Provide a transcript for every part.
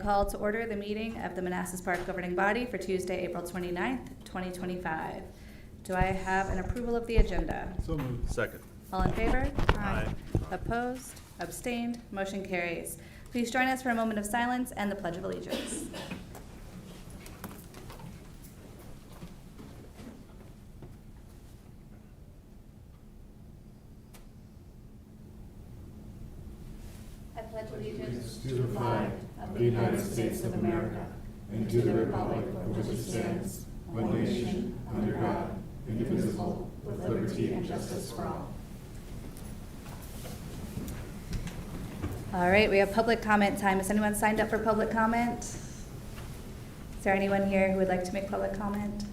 Call to order the meeting of the Manassas Park governing body for Tuesday, April 29th, 2025. Do I have an approval of the agenda? So moved. Second. All in favor? Aye. Opposed? Abstained? Motion carries. Please join us for a moment of silence and the Pledge of Allegiance. I pledge allegiance To the flag of the United States of America and to the republic for which it stands, one nation, under God, indivisible, with liberty and justice for all. All right, we have public comment time. Has anyone signed up for public comment? Is there anyone here who would like to make public comment?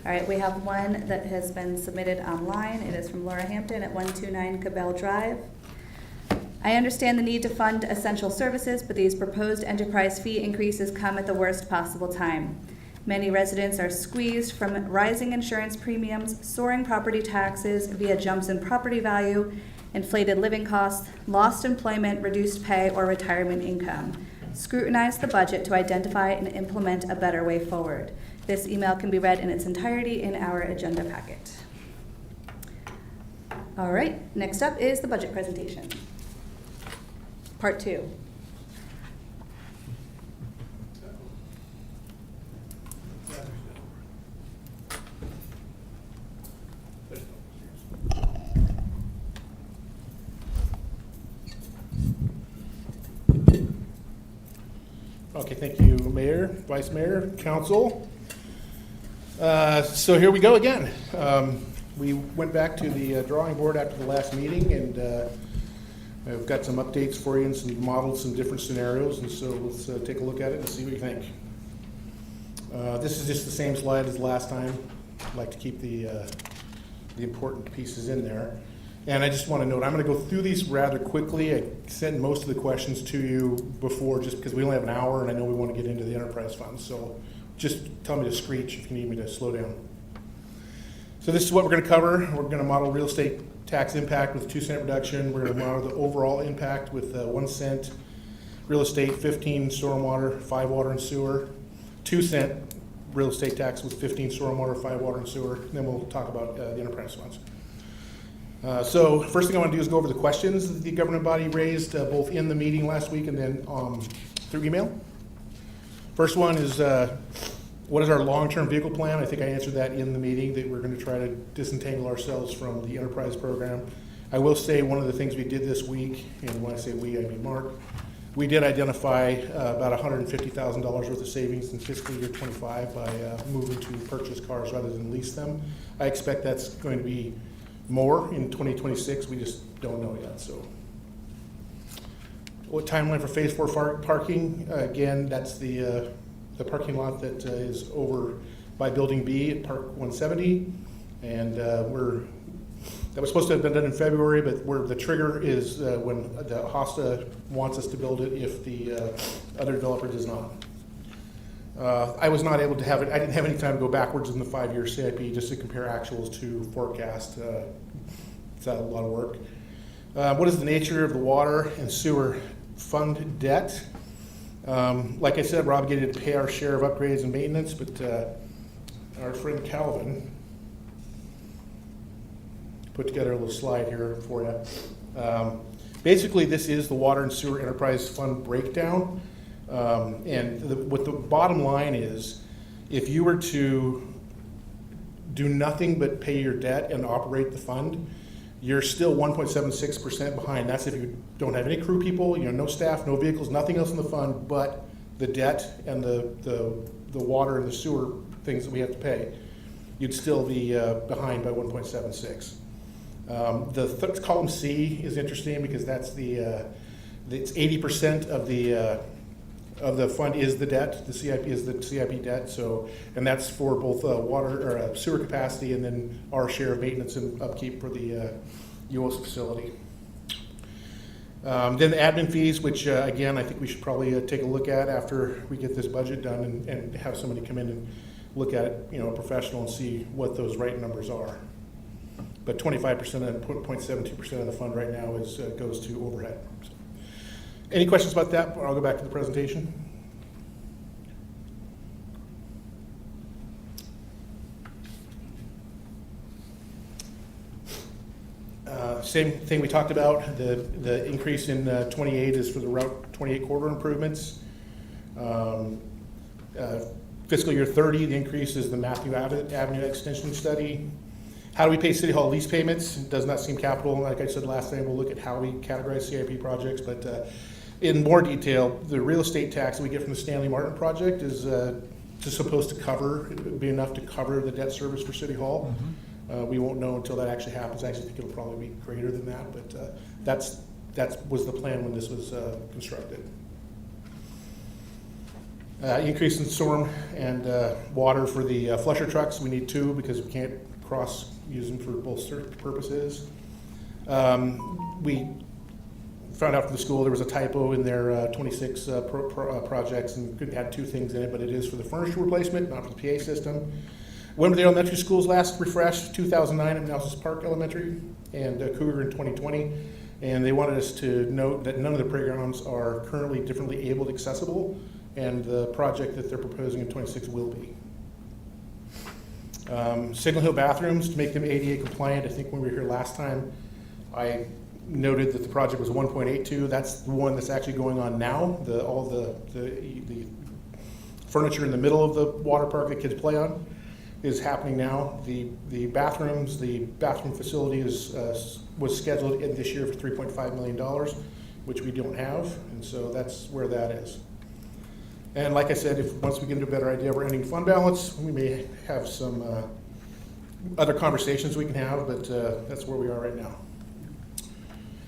All right, we have one that has been submitted online. It is from Laura Hampton at 129 Cabell Drive. I understand the need to fund essential services, but these proposed enterprise fee increases come at the worst possible time. Many residents are squeezed from rising insurance premiums, soaring property taxes via jumps in property value, inflated living costs, lost employment, reduced pay, or retirement income. Scrutinize the budget to identify and implement a better way forward. This email can be read in its entirety in our agenda packet. All right, next up is the budget presentation. Part 2. Okay, thank you, Mayor, Vice Mayor, Council. So here we go again. We went back to the drawing board after the last meeting, and I've got some updates for you and some models, some different scenarios, and so let's take a look at it and see what you think. This is just the same slide as last time. I'd like to keep the important pieces in there. And I just want to note, I'm going to go through these rather quickly. I sent most of the questions to you before just because we only have an hour and I know we want to get into the enterprise funds. So just tell me to screech if you need me to slow down. So this is what we're going to cover. We're going to model real estate tax impact with 2-cent reduction. We're going to model the overall impact with 1 cent real estate, 15 stormwater, 5 water and sewer, 2-cent real estate tax with 15 stormwater, 5 water and sewer. And then we'll talk about the enterprise funds. So first thing I want to do is go over the questions that the governing body raised both in the meeting last week and then through email. First one is what is our long-term vehicle plan? I think I answered that in the meeting, that we're going to try to disentangle ourselves from the enterprise program. I will say one of the things we did this week, and when I say we, I mean Mark, we did identify about $150,000 worth of savings in fiscal year 25 by moving to purchase cars rather than lease them. I expect that's going to be more in 2026. We just don't know yet. So, what timeline for phase 4 parking? Again, that's the parking lot that is over by Building B at Park 170, and that was supposed to have been done in February, but the trigger is when the HOSTA wants us to build it if the other developer does not. I was not able to have it. I didn't have any time to go backwards in the 5-year CIP just to compare actuals to forecast. It's a lot of work. What is the nature of the water and sewer fund debt? Like I said, we're obligated to pay our share of upgrades and maintenance, but our friend Calvin put together a little slide here for you. Basically, this is the water and sewer enterprise fund breakdown. What the bottom line is, if you were to do nothing but pay your debt and operate the fund, you're still 1.76% behind. That's if you don't have any crew people, no staff, no vehicles, nothing else in the fund but the debt and the water and the sewer things that we have to pay. You'd still be behind by 1.76. The column C is interesting because that's it's 80% of the fund is the debt. The CIP is the CIP debt. So, and that's for both water or sewer capacity and then our share of maintenance and upkeep for the US facility. Then the admin fees, which again, I think we should probably take a look at after we get this budget done and have somebody come in and look at it, a professional, and see what those right numbers are. But 25% and 0.72% of the fund right now goes to overhead. So. Any questions about that? I'll go back to the presentation. Same thing we talked about, the increase in 28 is for the Route 28 corridor improvements. Fiscal year 30, the increase is the Matthew Avenue extension study. How do we pay City Hall lease payments? It does not seem capital. Like I said last time, we'll look at how we categorize CIP projects, but in more detail, the real estate tax that we get from the Stanley Martin project is just supposed to be enough to cover the debt service for City Hall. We won't know until that actually happens. I actually think it'll probably be greater than that, but that was the plan when this was constructed. Increase in storm and water for the flusher trucks. We need 2 because we can't use them for both purposes. We found out from the school there was a typo in their 26 projects and could add 2 things in it, but it is for the furniture replacement, not for the PA system. Wembley Elementary School's last refreshed, 2009 at Manassas Park Elementary, and Cougar in 2020. And they wanted us to note that none of the playgrounds are currently differently abled accessible, and the project that they're proposing in 26 will be. Signal Hill bathrooms, to make them ADA compliant. I think when we were here last time, I noted that the project was 1.82. That's the one that's actually going on now. All the furniture in the middle of the water park that kids play on is happening now. The bathrooms, the bathroom facility was scheduled in this year for $3.5 million, which we don't have, and so that's where that is. And like I said, once we get into a better idea of our ending fund balance, we may have some other conversations we can have, but that's where we are right now.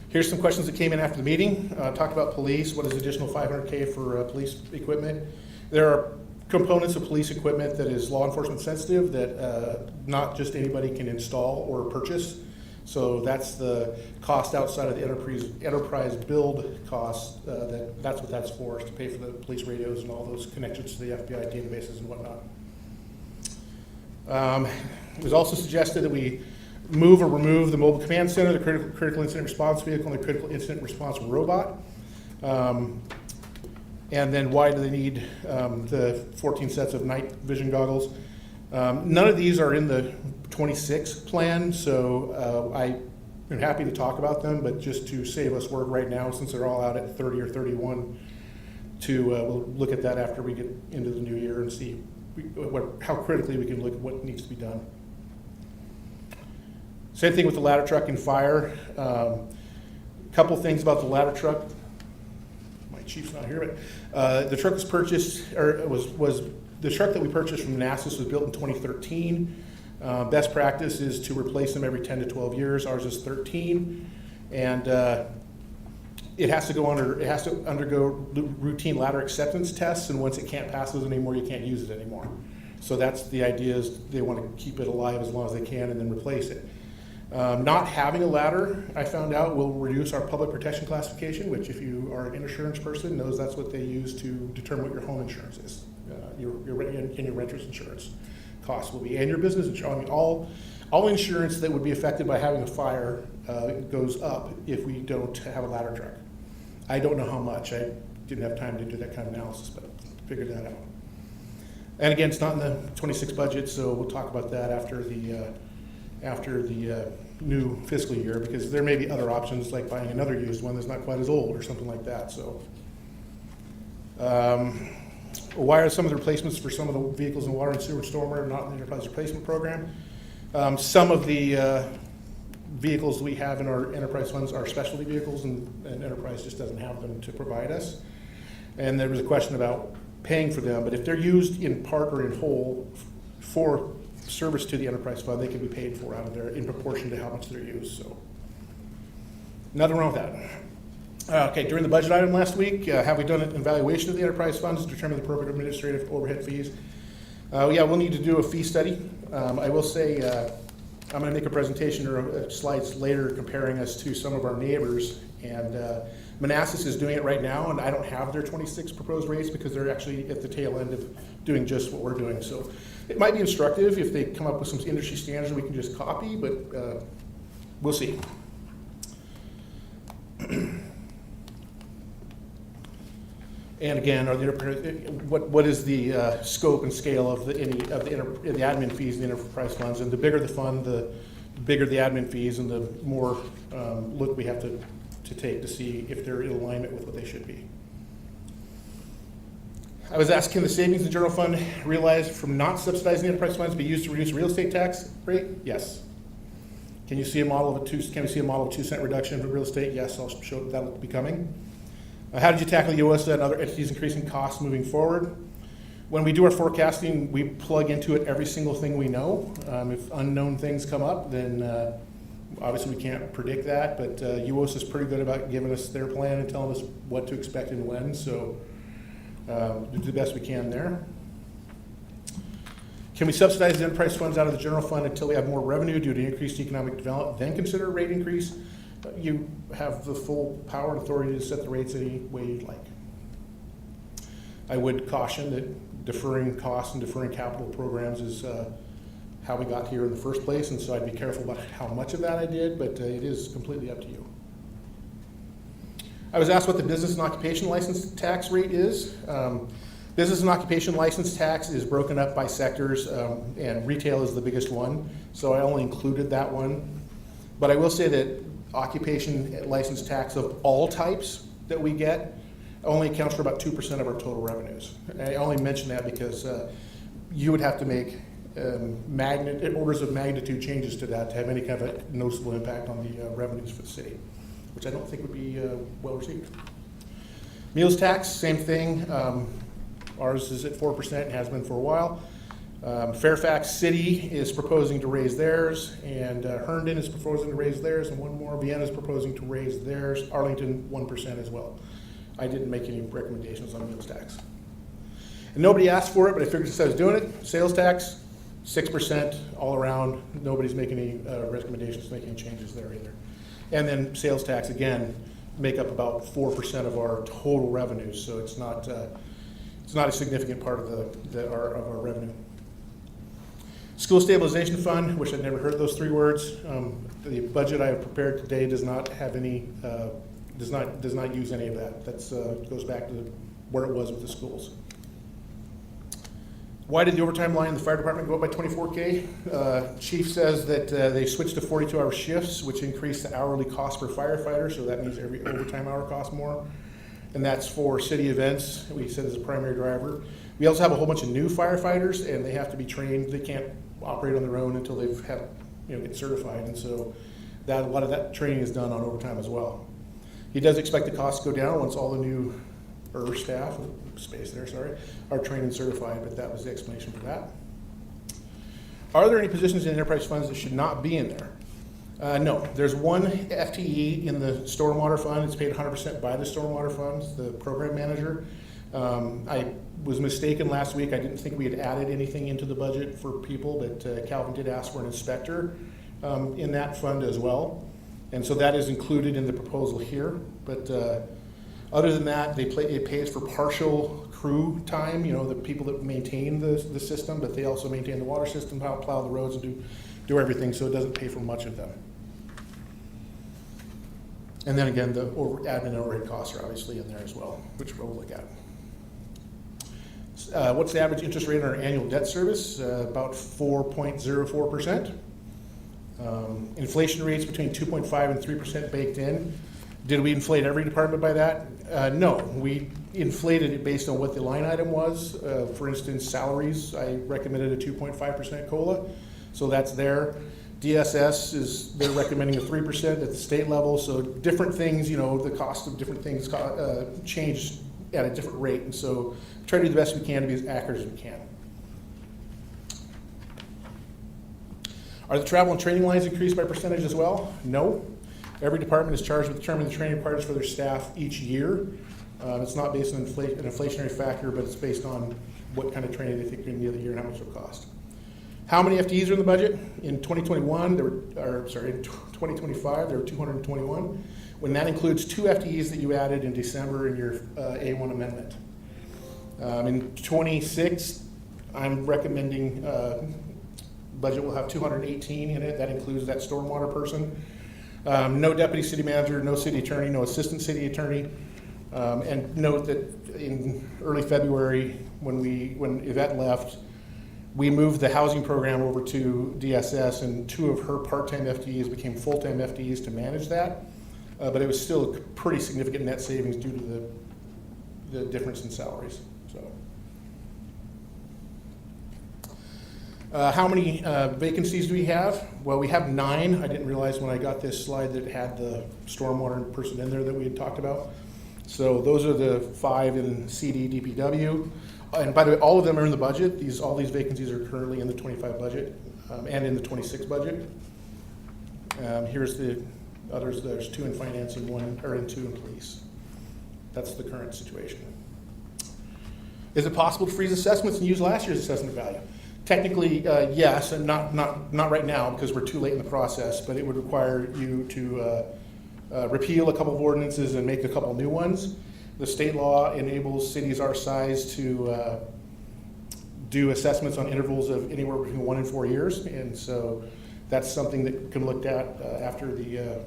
Here's some questions that came in after the meeting. Talked about police. What is additional $500K for police equipment? There are components of police equipment that is law enforcement sensitive that not just anybody can install or purchase. So that's the cost outside of the enterprise build cost. That's what that's for, is to pay for the police radios and all those connections to the FBI databases and whatnot. It was also suggested that we move or remove the mobile command center, the critical incident response vehicle, and the critical incident response robot. And then why do they need the 14 sets of night vision goggles? None of these are in the 26 plan, so I'm happy to talk about them, but just to save us work right now, since they're all out at 30 or 31, we'll look at that after we get into the new year and see how critically we can look at what needs to be done. Same thing with the ladder truck and fire. Couple things about the ladder truck. My chief's not here, but the truck was purchased, or was the truck that we purchased from Manassas was built in 2013. Best practice is to replace them every 10 to 12 years. Ours is 13, and it has to undergo routine ladder acceptance tests. And once it can't pass those anymore, you can't use it anymore. So that's the idea, is they want to keep it alive as long as they can and then replace it. Not having a ladder, I found out, will reduce our public protection classification, which if you are an insurance person knows that's what they use to determine what your home insurance is, your renter's insurance costs will be, and your business insurance. I mean, all insurance that would be affected by having a fire goes up if we don't have a ladder truck. I don't know how much. I didn't have time to do that kind of analysis, but figured that out. And again, it's not in the 26 budget, so we'll talk about that after the new fiscal year, because there may be other options like buying another used one that's not quite as old or something like that. So why are some of the replacements for some of the vehicles in water and sewer and stormwater not in the enterprise replacement program? Some of the vehicles we have in our enterprise funds are specialty vehicles, and enterprise just doesn't have them to provide us. And there was a question about paying for them, but if they're used in part or in whole for service to the enterprise fund, they can be paid for out of there in proportion to how much they're used. So nothing wrong with that. Okay, during the budget item last week, have we done an evaluation of the enterprise funds to determine the appropriate administrative overhead fees? Yeah, we'll need to do a fee study. I will say I'm going to make a presentation or slides later comparing us to some of our neighbors, and Manassas is doing it right now, and I don't have their 26 proposed rates because they're actually at the tail end of doing just what we're doing. So it might be instructive if they come up with some industry standards we can just copy, but we'll see. And again, what is the scope and scale of the admin fees in the enterprise funds? And the bigger the fund, the bigger the admin fees and the more look we have to take to see if they're in alignment with what they should be. I was asked, can the savings in the general fund realized from not subsidizing enterprise funds be used to reduce real estate tax rate? Yes. Can you see a model of can we see a model of 2-cent reduction for real estate? Yes, I'll show that will be coming. How did you tackle USDA and other entities increasing costs moving forward? When we do our forecasting, we plug into it every single thing we know. If unknown things come up, then obviously we can't predict that, but UOS is pretty good about giving us their plan and telling us what to expect and when, so we do the best we can there. Can we subsidize the enterprise funds out of the general fund until we have more revenue due to increased economic development, then consider a rate increase? You have the full power and authority to set the rates any way you'd like. I would caution that deferring costs and deferring capital programs is how we got here in the first place, and so I'd be careful about how much of that I did, but it is completely up to you. I was asked what the business and occupation license tax rate is. Business and occupation license tax is broken up by sectors, and retail is the biggest one, so I only included that one. But I will say that occupation license tax of all types that we get only accounts for about 2% of our total revenues. I only mention that because you would have to make orders of magnitude changes to that to have any kind of a noticeable impact on the revenues for the city, which I don't think would be well received. Meals tax, same thing. Ours is at 4% and has been for a while. Fairfax City is proposing to raise theirs, and Herndon is proposing to raise theirs, and one more. Vienna is proposing to raise theirs. Arlington, 1% as well. I didn't make any recommendations on meals tax. And nobody asked for it, but I figured since I was doing it, sales tax, 6% all around. Nobody's making any recommendations, making any changes there either. And then sales tax, again, make up about 4% of our total revenues, so it's not a significant part of our revenue. School Stabilization Fund, which I've never heard those three words. The budget I have prepared today does not have any, does not use any of that. That's goes back to where it was with the schools. Why did the overtime line in the fire department go up by $24K? Chief says that they switched to 42-hour shifts, which increased the hourly cost per firefighter, so that means every overtime hour costs more. And that's for city events, we said as a primary driver. We also have a whole bunch of new firefighters, and they have to be trained. They can't operate on their own until they've had, get certified, and so a lot of that training is done on overtime as well. He does expect the costs to go down once all the new staff, are trained and certified, but that was the explanation for that. Are there any positions in enterprise funds that should not be in there? No, there's one FTE in the stormwater fund. It's paid 100% by the stormwater funds, the program manager. I was mistaken last week. I didn't think we had added anything into the budget for people, but Calvin did ask for an inspector in that fund as well. And so that is included in the proposal here. But other than that, it pays for partial crew time, the people that maintain the system, but they also maintain the water system, plow the roads, and do everything, so it doesn't pay for much of them. And then again, the admin and overhead costs are obviously in there as well, which we'll look at. What's the average interest rate on our annual debt service? About 4.04%. Inflation rates between 2.5 and 3% baked in. Did we inflate every department by that? No, we inflated it based on what the line item was. For instance, salaries, I recommended a 2.5% COLA, so that's there. DSS they're recommending a 3% at the state level, so different things, the cost of different things change at a different rate, and so try to do the best we can to be as accurate as we can. Are the travel and training lines increased by percentage as well? No. Every department is charged with determining the training requirements for their staff each year. It's not based on an inflationary factor, but it's based on what kind of training they think they're going to need the year and how much it will cost. How many FTEs are in the budget? In 2021, in 2025, there were 221. When that includes 2 FTEs that you added in December in your A1 amendment. In 26, I'm recommending budget will have 218 in it. That includes that stormwater person. No deputy city manager, no city attorney, no assistant city attorney. And note that in early February, when Yvette left, we moved the housing program over to DSS, and 2 of her part-time FTEs became full-time FTEs to manage that. But it was still a pretty significant net savings due to the difference in salaries. So, how many vacancies do we have? Well, we have 9. I didn't realize when I got this slide that it had the stormwater person in there that we had talked about. So those are the 5 in CD, DPW. And by the way, all of them are in the budget. All these vacancies are currently in the 25 budget and in the 26 budget. Here's the others. There's 2 in finance and 2 in police. That's the current situation. Is it possible to freeze assessments and use last year's assessment value? Technically, yes, and not right now because we're too late in the process. But it would require you to repeal a couple of ordinances and make a couple new ones. The state law enables cities our size to do assessments on intervals of anywhere between 1 and 4 years, and so that's something that can be looked at after the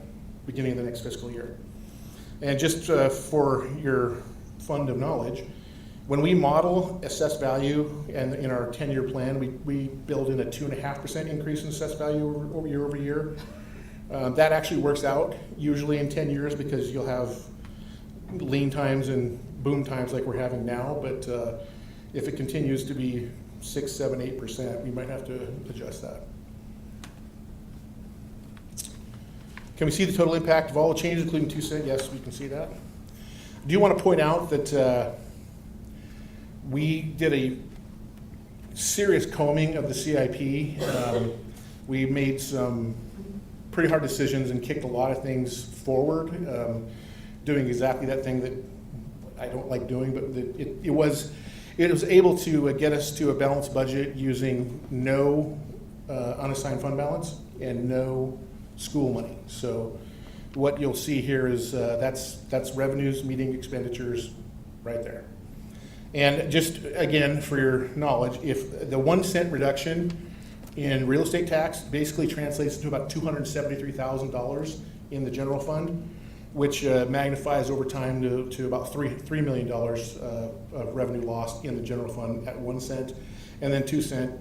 beginning of the next fiscal year. And just for your fund of knowledge, when we model assessed value and in our 10-year plan, we build in a 2.5% increase in assessed value year over year. That actually works out usually in 10 years because you'll have lean times and boom times like we're having now, but if it continues to be 6, 7, 8%, we might have to adjust that. Can we see the total impact of all the changes, including 2 cents? Yes, we can see that. I do want to point out that we did a serious combing of the CIP. We made some pretty hard decisions and kicked a lot of things forward, doing exactly that thing that I don't like doing, but it was able to get us to a balanced budget using no unassigned fund balance and no school money. So what you'll see here is that's revenues meeting expenditures right there. And just again, for your knowledge, if the 1 cent reduction in real estate tax basically translates to about $273,000 in the general fund, which magnifies over time to about $3 million of revenue lost in the general fund at 1 cent, and then 2 cent,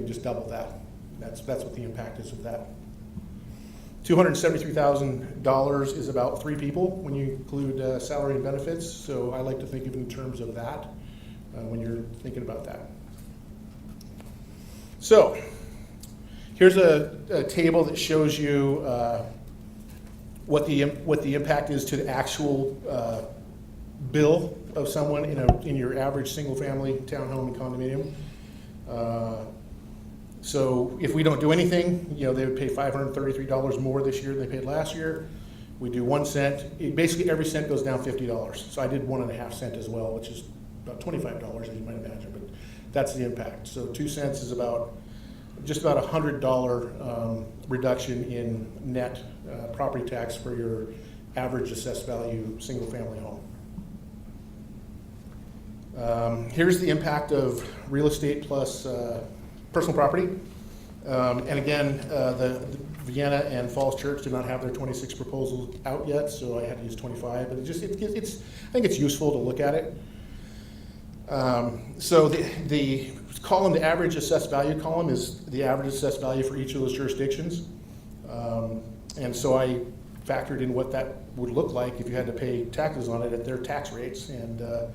just double that. That's what the impact is of that. $273,000 is about 3 people when you include salary and benefits. So I like to think of it in terms of that when you're thinking about that. So here's a table that shows you what the impact is to the actual bill of someone in your average single-family townhome and condominium. So if we don't do anything, they would pay $533 more this year than they paid last year. We do 1 cent. Basically, every cent goes down $50. So I did 1.5 cents as well, which is about $25, as you might imagine. But that's the impact. So 2 cents is just about $100 reduction in net property tax for your average assessed value single-family home. Here's the impact of real estate plus personal property. And again, the Vienna and Falls Church did not have their 26 proposals out yet, so I had to use 25. But I think it's useful to look at it. So the column, the average assessed value column, is the average assessed value for each of those jurisdictions. And so I factored in what that would look like if you had to pay taxes on it at their tax rates. And the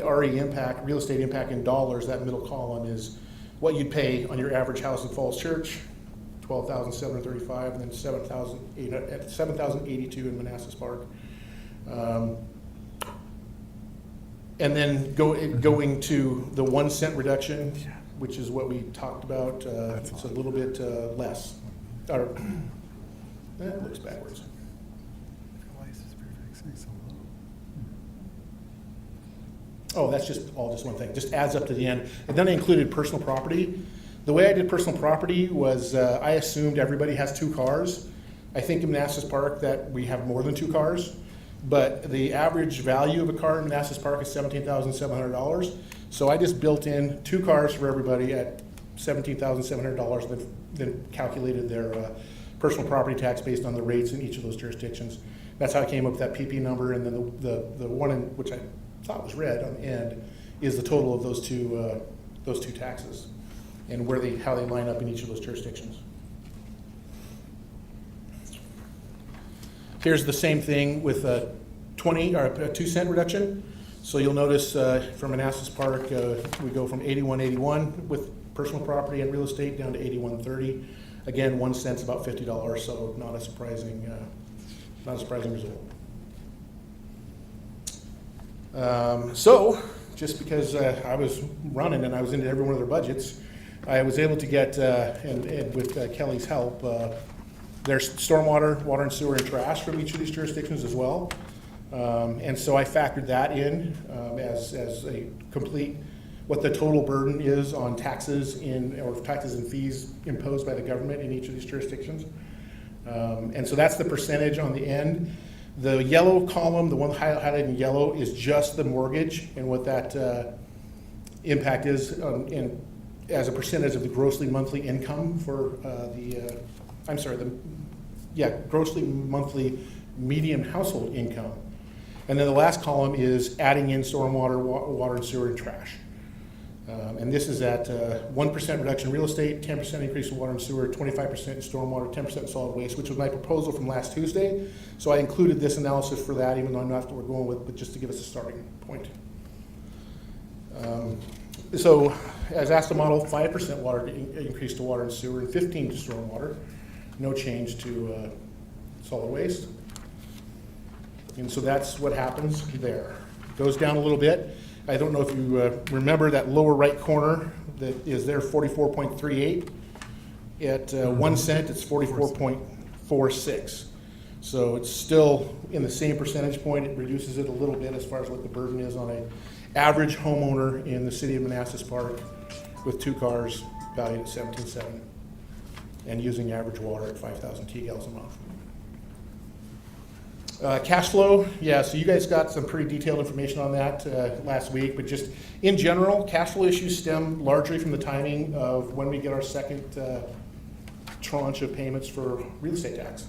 RE impact, real estate impact in dollars, that middle column is what you'd pay on your average house in Falls Church, $12,735, and then $7,082 in Manassas Park. And then going to the 1 cent reduction, which is what we talked about, it's a little bit less. Or, that looks backwards. Oh, that's just one thing. Just adds up to the end. And then I included personal property. The way I did personal property was I assumed everybody has 2 cars. I think in Manassas Park that we have more than 2 cars, but the average value of a car in Manassas Park is $17,700. So I just built in 2 cars for everybody at $17,700, then calculated their personal property tax based on the rates in each of those jurisdictions. That's how I came up with that PP number, and then the one in which I thought was red on the end is the total of those two taxes. and how they line up in each of those jurisdictions. Here's the same thing with a 2-cent reduction. So you'll notice from Manassas Park, we go from 81.81 with personal property and real estate down to 81.30. Again, 1 cent's about $50, so not a surprising result. So just because I was running and I was into every one of their budgets, I was able to get, and with Kelly's help, their stormwater, water and sewer and trash from each of these jurisdictions as well. And so I factored that in as a complete, what the total burden is on taxes or taxes and fees imposed by the government in each of these jurisdictions. And so that's the percentage on the end. The yellow column, the one highlighted in yellow, is just the mortgage and what that impact is as a percentage of the grossly monthly income for grossly monthly median household income. And then the last column is adding in stormwater, water and sewer and trash. And this is at 1% reduction in real estate, 10% increase in water and sewer, 25% in stormwater, 10% in solid waste, which was my proposal from last Tuesday. So I included this analysis for that, even though I'm not what we're going with, but just to give us a starting point. So as asked to model, 5% water increase to water and sewer and 15% to stormwater. No change to solid waste. And so that's what happens there. It goes down a little bit. I don't know if you remember that lower right corner that is there, 44.38. At 1 cent, it's 44.46. So it's still in the same percentage point. It reduces it a little bit as far as what the burden is on an average homeowner in the city of Manassas Park with 2 cars valued at $17,700 and using average water at 5,000 T-gallons a month. Cash flow, yeah, so you guys got some pretty detailed information on that last week, but just in general, cash flow issues stem largely from the timing of when we get our second tranche of payments for real estate tax.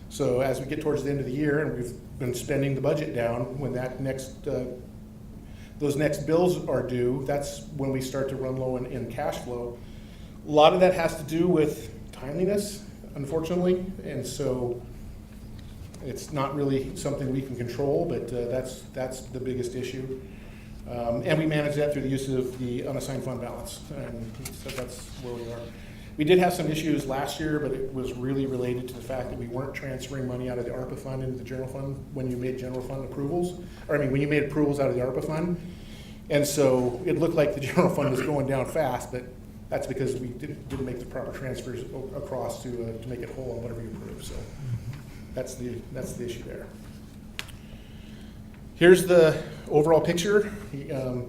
So as we get towards the end of the year and we've been spending the budget down, when that those next bills are due, that's when we start to run low in cash flow. A lot of that has to do with timeliness, unfortunately, and so it's not really something we can control, but that's the biggest issue. And we manage that through the use of the unassigned fund balance, and so that's where we are. We did have some issues last year, but it was really related to the fact that we weren't transferring money out of the ARPA fund into the general fund when you made general fund approvals, when you made approvals out of the ARPA fund. And so it looked like the general fund was going down fast, but that's because we didn't make the proper transfers across to make it whole on whatever you approved. So that's the issue there. Here's the overall picture. I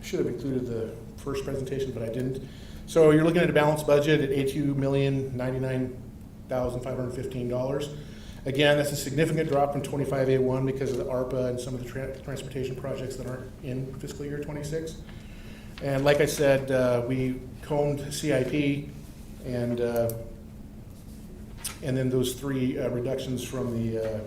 should have included the first presentation, but I didn't. So you're looking at a balanced budget at $82,099,515. Again, that's a significant drop from 25A1 because of the ARPA and some of the transportation projects that aren't in fiscal year 26. And like I said, we combed CIP and then those 3 reductions from the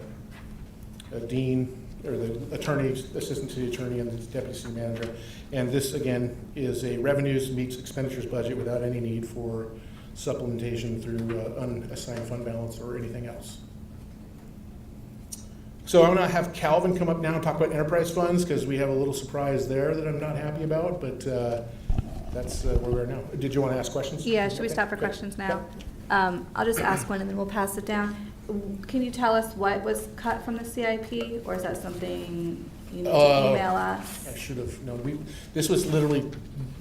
dean, or the attorney, assistant city attorney, and the deputy city manager. And this, again, is a revenues meets expenditures budget without any need for supplementation through unassigned fund balance or anything else. So I'm going to have Calvin come up now and talk about enterprise funds, because we have a little surprise there that I'm not happy about, but that's where we are now. Did you want to ask questions? Yeah, should we stop for questions now? I'll just ask one and then we'll pass it down. Can you tell us what was cut from the CIP, or is that something you need to email us? I should have known. This was literally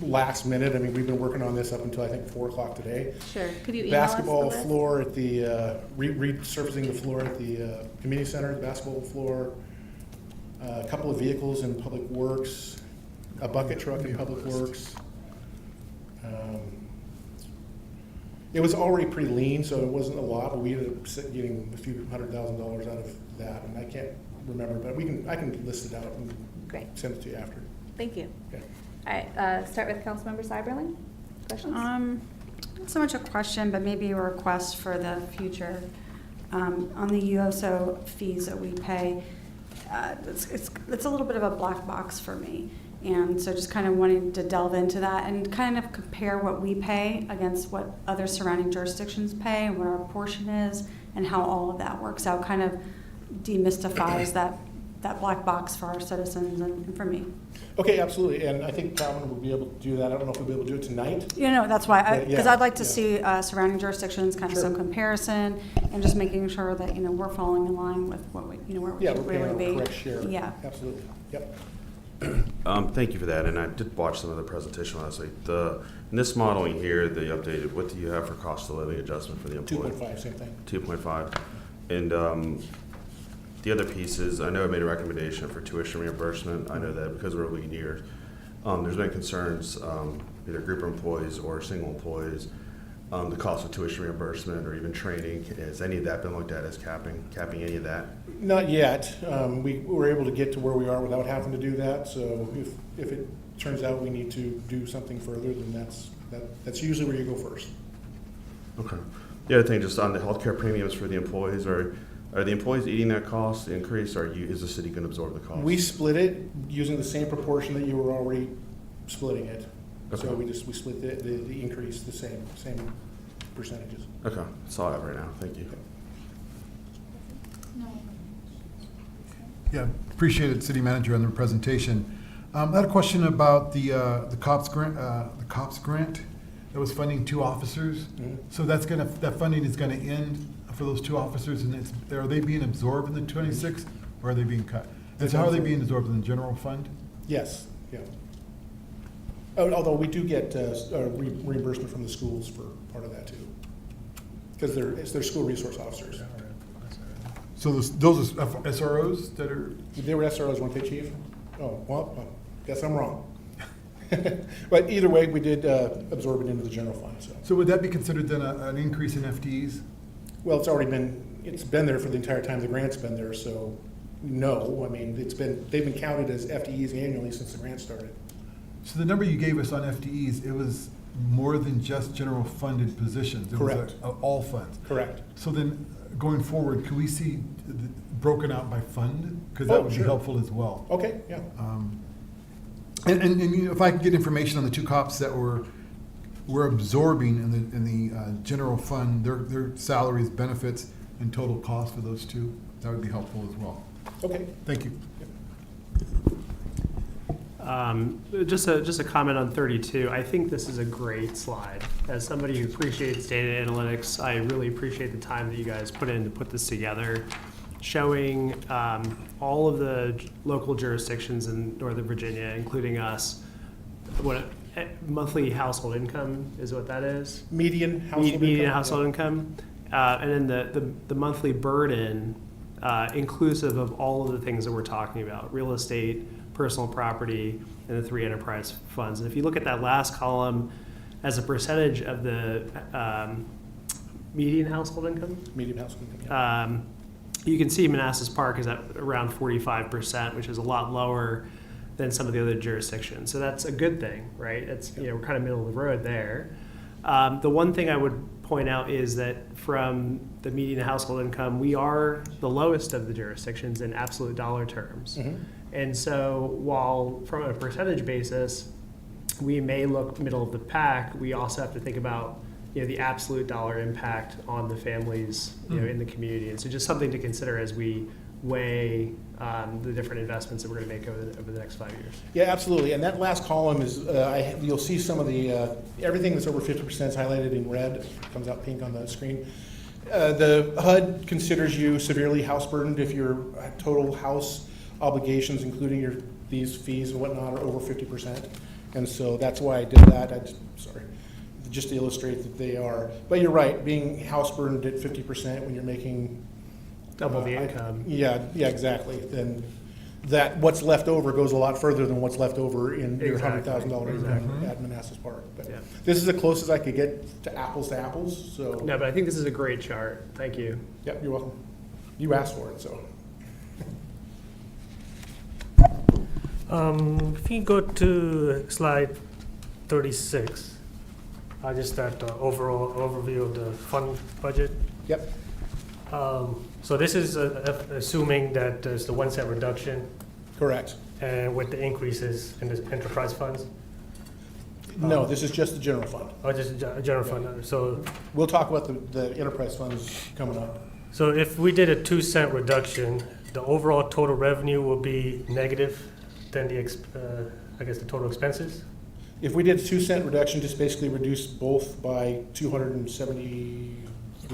last minute. I mean, we've been working on this up until I think 4 o'clock today. Sure. Could you email basketball us the floor at the resurfacing the floor at the community center, the basketball floor, a couple of vehicles in public works, a bucket truck in public works. It was already pretty lean, so it wasn't a lot, but we ended up getting a few $100,000 out of that, and I can't remember, but I can list it out and Great. Send it to you after. Thank you. Okay. All right, start with Councilmember Seiberling. Questions? Not so much a question, but maybe a request for the future. On the USO fees that we pay, it's a little bit of a black box for me. And so just kind of wanting to delve into that and kind of compare what we pay against what other surrounding jurisdictions pay, and what our portion is, and how all of that works out. Kind of demystifies that black box for our citizens and for me. Okay, absolutely, and I think Calvin will be able to do that. I don't know if we'll be able to do it tonight. You know, that's why, because Yeah, I'd like to yeah. see surrounding jurisdictions, kind of Sure. some comparison, and just making sure that, we're falling in line with what we, where we Yeah, should we're paying really our be. correct share. Yeah. Absolutely, yep. Thank you for that, and I did watch some of the presentation last week. In this modeling here, they updated, what do you have for cost of living adjustment for the employee? 2.5, same thing. 2.5. And the other piece is, I know I made a recommendation for tuition reimbursement. I know that because we're lean years, there's been concerns, either group employees or single employees, the cost of tuition reimbursement or even training. Has any of that been looked at as capping any of that? Not yet. We were able to get to where we are without having to do that, so if it turns out we need to do something further, then that's usually where you go first. Okay. The other thing, just on the healthcare premiums for the employees, are the employees eating that cost increase, or is the city going to absorb the cost? We split it using the same proportion that you were already splitting it. So Okay. we split the increase the same percentages. Okay, saw that right now. Thank you. Yeah, appreciate it, City Manager, on the presentation. I had a question about the COPS grant. The COPS grant that was funding 2 officers. Mhm. So that funding is going to end for those 2 officers, and are they being absorbed in the 26, or are they being cut? And so how are they being absorbed in the general fund? Yes, yeah. Although we do get reimbursement from the schools for part of that too, because they're school resource officers. So those are SROs that are. They were SROs, weren't they, Chief? Oh, well, guess I'm wrong. But either way, we did absorb it into the general fund, so. So would that be considered then an increase in FTEs? Well, it's been there for the entire time the grant's been there, so no. I mean, they've been counted as FTEs annually since the grant started. So the number you gave us on FTEs, it was more than just general funded positions. It was Correct. all funds. Correct. So then, going forward, could we see broken out by fund? Because Oh, that would be sure. helpful as well. Okay, yeah. And if I could get information on the 2 cops that we're absorbing in the general fund, their salaries, benefits, and total cost for those 2, that would be helpful as well. Okay. Thank you. Just a comment on 32. I think this is a great slide. As somebody who appreciates data analytics, I really appreciate the time that you guys put in to put this together, showing all of the local jurisdictions in Northern Virginia, including us, what monthly household income is what that is. Median household income. Median household income, and then the monthly burden, inclusive of all of the things that we're talking about: real estate, personal property, and the 3 enterprise funds. And if you look at that last column as a percentage of the median household income, Median household income, yeah. you can see Manassas Park is at around 45%, which is a lot lower than some of the other jurisdictions. So that's a good thing, right? It's, we're kind of middle of the road there. The one thing I would point out is that from the median household income, we are the lowest of the jurisdictions in absolute dollar terms. Mhm. And so while from a percentage basis, we may look middle of the pack, we also have to think about the absolute dollar impact on the families in the community. And so just something to consider as we weigh the different investments that we're going to make over the next 5 years. Yeah, absolutely. And that last column is, you'll see some of the, everything that's over 50% is highlighted in red. It comes out pink on the screen. The HUD considers you severely house burdened if your total house obligations, including these fees and whatnot, are over 50%. And so that's why I did that. Sorry, just to illustrate that they are. But you're right, being house burdened at 50% when you're making Double the income. Yeah, exactly. Then what's left over goes a lot further than what's left over in your Exactly. $100,000 income Exactly. at Manassas Park. But Yeah. this is the closest I could get to apples, so. No, but I think this is a great chart. Thank you. Yep, you're welcome. You asked for it, so. If you go to slide 36, just that overall overview of the fund budget. Yep, So this is assuming that there's the 1 cent reduction, correct. and with the increases in the enterprise funds? No, this is just the general fund. Or just general fund? So, We'll talk about the enterprise funds coming up. so if we did a 2-cent reduction, the overall total revenue will be negative than the, I guess, the total expenses? If we did a 2-cent reduction, just basically reduce both by $273,000, I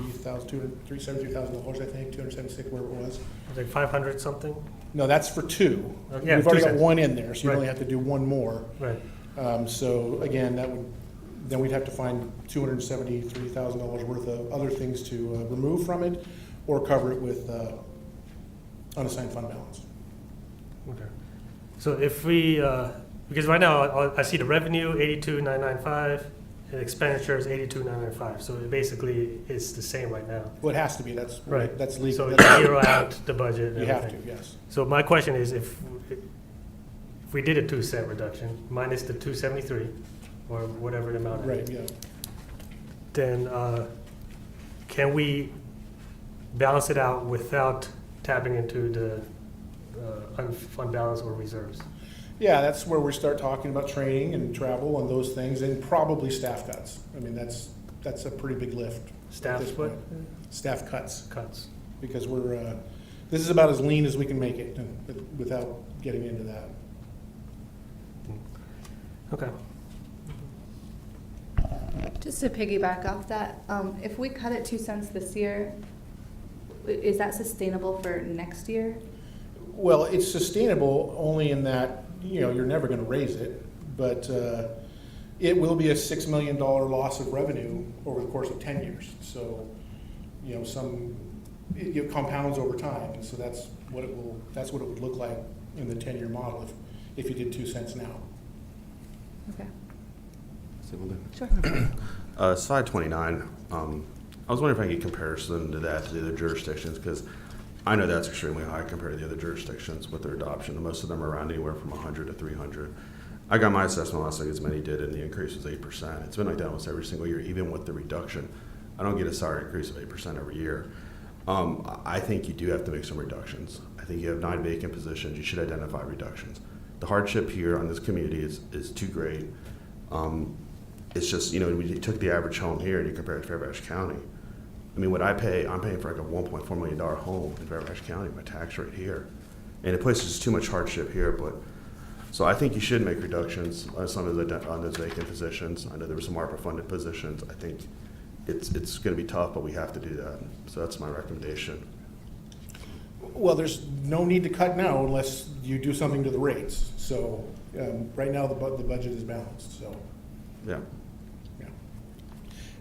think, 276, wherever it was. Like 500 something? No, that's for two. Yeah, We've already 2 got cents. one in there, so you Right. only have to do one more. Right. So again, then we'd have to find $273,000 worth of other things to remove from it or cover it with unassigned fund balance. Okay. So if we, because right now I see the revenue 82,995, and expenditures 82,995. So it basically it's the same right now. Well, it has to be, that's legal. So That's- zero out the budget. And You have to, everything. yes. So my question is, if we did a 2-cent reduction minus the 273, or whatever the amount is, Right, yeah. then can we balance it out without tapping into the fund balance or reserves? Yeah, that's where we start talking about training and travel and those things, and probably staff cuts. I mean, that's a pretty big lift. at Staff this split? point. Staff cuts, Cuts. because this is about as lean as we can make it, without getting into that. Okay. Just to piggyback off that, if we cut it 2 cents this year, is that sustainable for next year? Well, it's sustainable only in that, you're never gonna raise it, but it will be a $6 million loss of revenue over the course of 10 years. So, it compounds over time, and so that's what it would look like in the 10-year model if you did 2 cents now. Okay. Say one thing? Sure. Slide 29, I was wondering if I could get comparison to that to the other jurisdictions, because I know that's extremely high compared to the other jurisdictions with their adoption. Most of them are around anywhere from 100 to 300. I got my assessment last week, as many did, and the increase was 8%. It's been like that almost every single year, even with the reduction. I don't get a salary increase of 8% every year. I think you do have to make some reductions. I think you have 9 vacant positions. You should identify reductions. The hardship here on this community is too great. It's just, when you took the average home here and you compare it to Fairfax County, I mean, what I'm paying for like a $1.4 million home in Fairfax County, my tax rate here. And it places just too much hardship here, so I think you should make reductions on some of on those vacant positions. I know there were some ARPA funded positions. I think it's gonna be tough, but we have to do that. So that's my recommendation. Well, there's no need to cut now unless you do something to the rates. So, right now, the budget is balanced, so. Yeah. Yeah.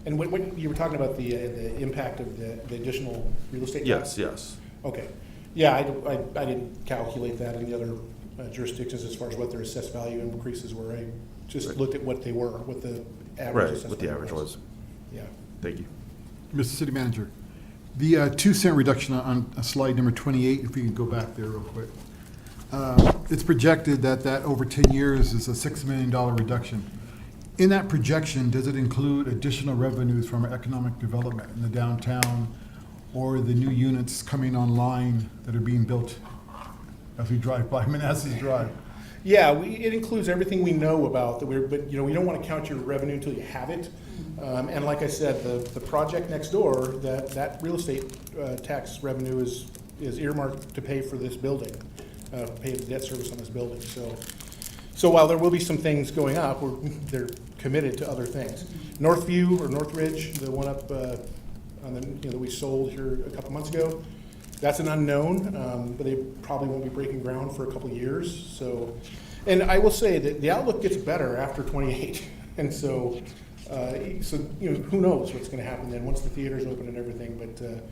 And when you were talking about the impact of the additional real estate tax? Yes. Okay. Yeah, I didn't calculate that in the other jurisdictions as far as what their assessed value increases were. I just Right. looked at what they were, what the average Right, assessment what the average was. Yeah. Thank you. Mr. City Manager, the 2-cent reduction on slide number 28, if we can go back there real quick. It's projected that over 10 years is a $6 million reduction. In that projection, does it include additional revenues from economic development in the downtown or the new units coming online that are being built as we drive by Manassas Drive? Yeah, it includes everything we know about but we don't want to count your revenue until you have it. And like I said, the project next door, that real estate tax revenue is earmarked to pay for this building, pay the debt service on this building. So while there will be some things going up, they're committed to other things. Northview or Northridge, the one up on the that we sold here a couple months ago, that's an unknown, but they probably won't be breaking ground for a couple of years. So, and I will say that the outlook gets better after 28, and so who knows what's going to happen then once the theater's open and everything. But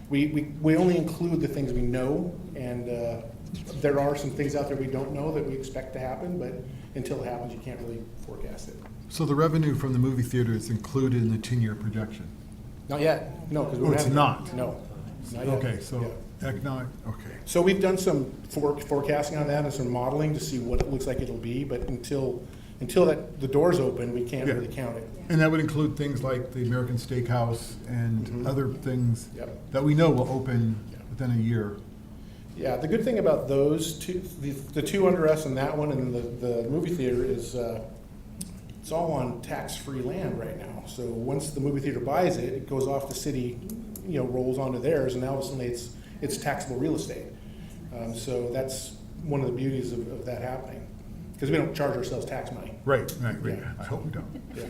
we only include the things we know, and there are some things out there we don't know that we expect to happen, but until it happens, you can't really forecast it. So the revenue from the movie theater is included in the 10-year projection? Not yet, no. 'Cause we Oh, it's haven't- not? No. Not yet. Okay, so Yeah. economic, okay. So we've done some forecasting on that and some modeling to see what it looks like it'll be, but until the door's open, we can't Yeah. really count it. And that would include things like the American Steakhouse and Mhm. other things Yep. that we know will open Yeah. within a year. Yeah, the good thing about those two, the two under us and that one and the movie theater is it's all on tax-free land right now. So once the movie theater buys it, it goes off the city, rolls onto theirs, and now suddenly it's taxable real estate. So that's one of the beauties of that happening, because we don't charge ourselves tax money. Right. Yeah. I hope we don't. Yeah.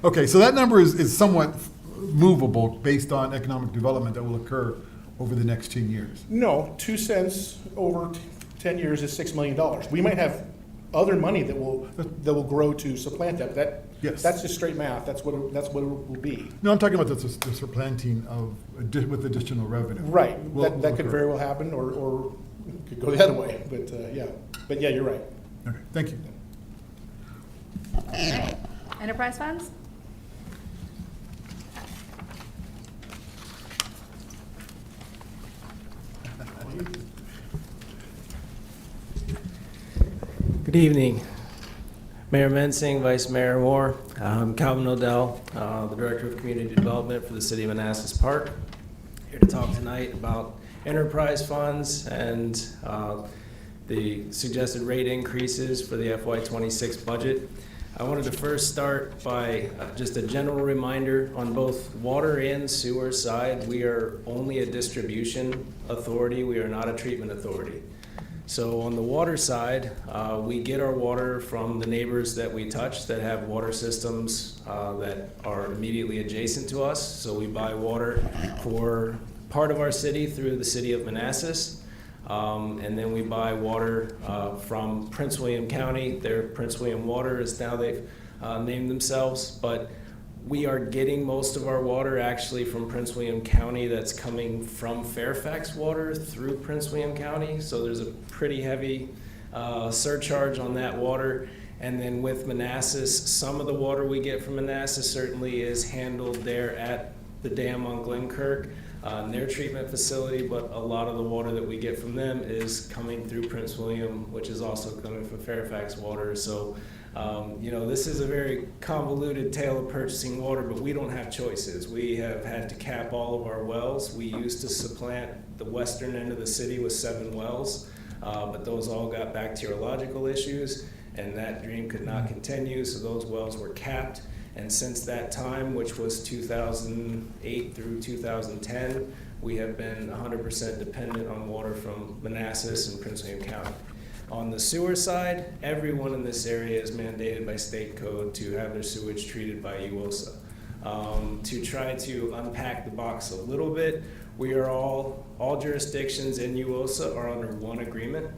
Okay, so that number is somewhat movable based on economic development that will occur over the next 10 years. No, 2 cents over 10 years is $6 million. We might have other money that will grow to supplant that. Yes. That's just straight math. That's what it will be. No, I'm talking about the supplanting with additional revenue. Right. Will That could occur. very well happen, or it could go the other way. But yeah, you're right. Okay, thank you. Enterprise funds? Good evening. Mayor Mensing, Vice Mayor Moore, Calvin Odell, the Director of Community Development for the City of Manassas Park, here to talk tonight about enterprise funds and the suggested rate increases for the FY26 budget. I wanted to first start by just a general reminder on both water and sewer side. We are only a distribution authority. We are not a treatment authority. So on the water side, we get our water from the neighbors that we touch that have water systems that are immediately adjacent to us. So we buy water for part of our city through the city of Manassas. And then we buy water from Prince William County. Their Prince William Water is now they've named themselves, but we are getting most of our water actually from Prince William County that's coming from Fairfax Water through Prince William County. So there's a pretty heavy surcharge on that water. And then with Manassas, some of the water we get from Manassas certainly is handled there at the dam on Glenkirk, their treatment facility, but a lot of the water that we get from them is coming through Prince William, which is also coming from Fairfax Water. So this is a very convoluted tale of purchasing water, but we don't have choices. We have had to cap all of our wells. We used to supplant the western end of the city with 7 wells, but those all got bacteriological issues, and that dream could not continue, so those wells were capped. And since that time, which was 2008 through 2010, we have been 100% dependent on water from Manassas and Prince William County. On the sewer side, everyone in this area is mandated by state code to have their sewage treated by UOSA. To try to unpack the box a little bit, we are all jurisdictions in UOSA are under one agreement.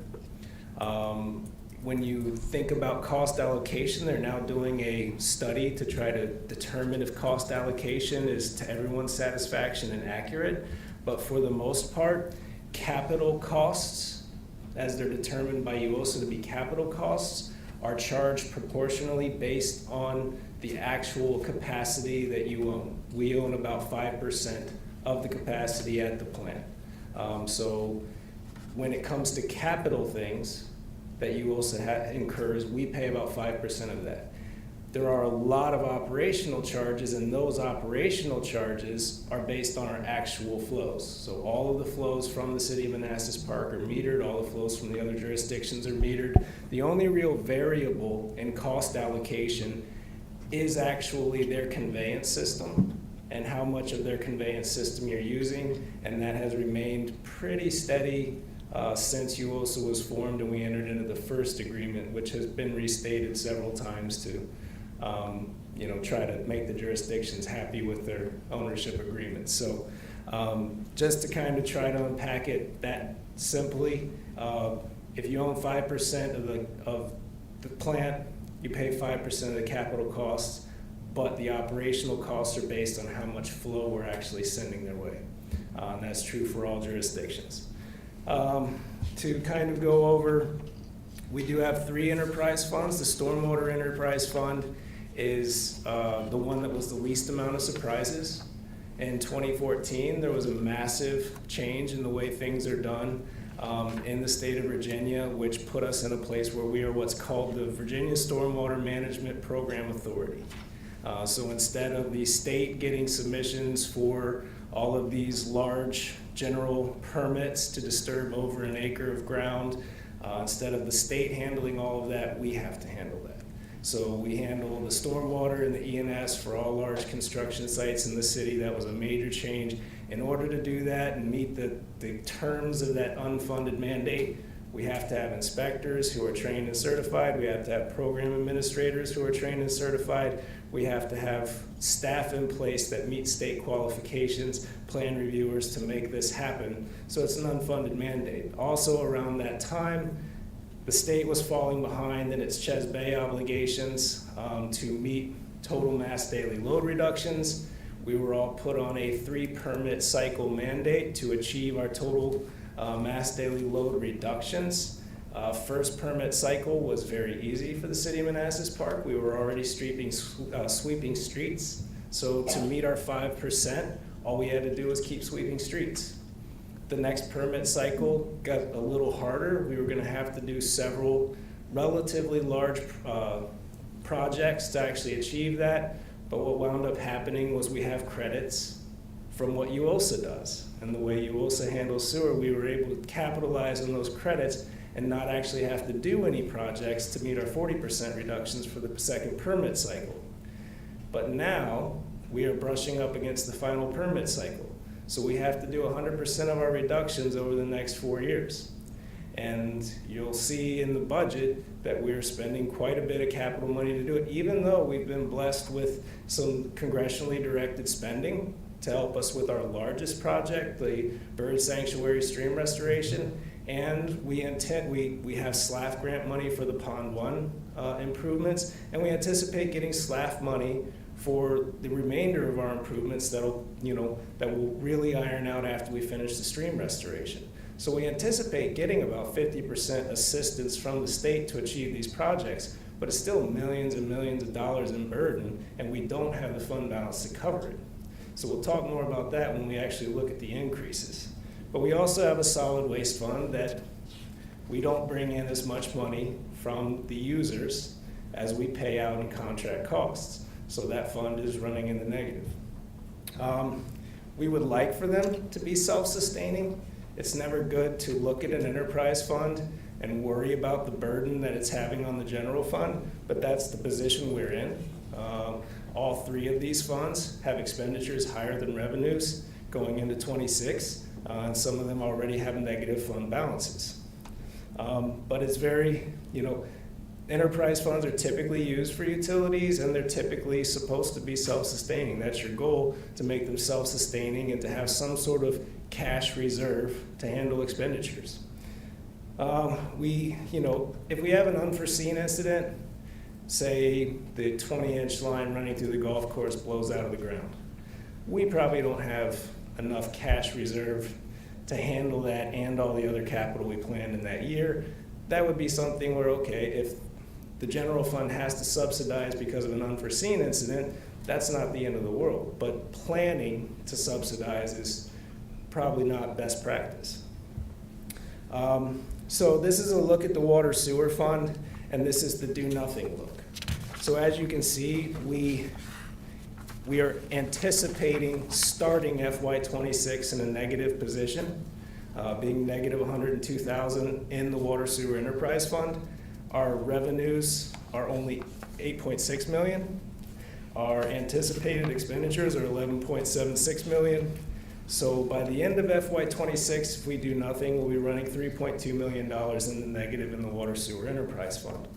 When you think about cost allocation, they're now doing a study to try to determine if cost allocation is to everyone's satisfaction and accurate. But for the most part, capital costs, as they're determined by UOSA to be capital costs, are charged proportionally based on the actual capacity that you own. We own about 5% of the capacity at the plant. So when it comes to capital things that UOSA incurs, we pay about 5% of that. There are a lot of operational charges, and those operational charges are based on our actual flows. So all of the flows from the city of Manassas Park are metered, all the flows from the other jurisdictions are metered. The only real variable in cost allocation is actually their conveyance system and how much of their conveyance system you're using, and that has remained pretty steady since UOSA was formed and we entered into the first agreement, which has been restated several times to try to make the jurisdictions happy with their ownership agreements. So just to kind of try to unpack it that simply, if you own 5% of the plant, you pay 5% of the capital costs, but the operational costs are based on how much flow we're actually sending their way. And that's true for all jurisdictions. To kind of go over, we do have 3 enterprise funds. The Stormwater Enterprise Fund is the one that was the least amount of surprises. In 2014, there was a massive change in the way things are done in the state of Virginia, which put us in a place where we are what's called the Virginia Stormwater Management Program Authority. So instead of the state getting submissions for all of these large general permits to disturb over an acre of ground. Instead of the state handling all of that, we have to handle that. So we handle the stormwater and the E&S for all large construction sites in the city. That was a major change. In order to do that and meet the terms of that unfunded mandate, we have to have inspectors who are trained and certified. We have to have program administrators who are trained and certified. We have to have staff in place that meet state qualifications, plan reviewers to make this happen. So it's an unfunded mandate. Also around that time, the state was falling behind in its Ches Bay obligations to meet total mass daily load reductions. We were all put on a 3-permit cycle mandate to achieve our total mass daily load reductions. First permit cycle was very easy for the city of Manassas Park. We were already sweeping streets. So to meet our 5%, all we had to do was keep sweeping streets. The next permit cycle got a little harder. We were going to have to do several relatively large projects to actually achieve that. But what wound up happening was we have credits from what UOSA does. And the way UOSA handles sewer, we were able to capitalize on those credits and not actually have to do any projects to meet our 40% reductions for the second permit cycle. But now we are brushing up against the final permit cycle. So we have to do 100% of our reductions over the next 4 years. And you'll see in the budget that we're spending quite a bit of capital money to do it, even though we've been blessed with some congressionally directed spending to help us with our largest project, the bird sanctuary stream restoration. And we have SLAF grant money for the Pond 1 improvements, and we anticipate getting SLAF money for the remainder of our improvements that will really iron out after we finish the stream restoration. So we anticipate getting about 50% assistance from the state to achieve these projects, but it's still millions and millions of dollars in burden, and we don't have the fund balance to cover it. So we'll talk more about that when we actually look at the increases. But we also have a solid waste fund that we don't bring in as much money from the users as we pay out in contract costs. So that fund is running in the negative. We would like for them to be self-sustaining. It's never good to look at an enterprise fund and worry about the burden that it's having on the general fund, but that's the position we're in. All 3 of these funds have expenditures higher than revenues going into 26, and some of them already have negative fund balances. But it's very, enterprise funds are typically used for utilities, and they're typically supposed to be self-sustaining. That's your goal, to make them self-sustaining and to have some sort of cash reserve to handle expenditures. If we have an unforeseen incident, say the 20-inch line running through the golf course blows out of the ground, we probably don't have enough cash reserve to handle that and all the other capital we planned in that year. That would be something where, okay, if the general fund has to subsidize because of an unforeseen incident, that's not the end of the world. But planning to subsidize is probably not best practice. So this is a look at the water sewer fund, and this is the do nothing look. So as you can see, we are anticipating starting FY26 in a negative position, being negative $102,000 in the water sewer enterprise fund. Our revenues are only $8.6 million. Our anticipated expenditures are $11.76 million. So by the end of FY26, if we do nothing, we'll be running $3.2 million in the negative in the water sewer enterprise fund.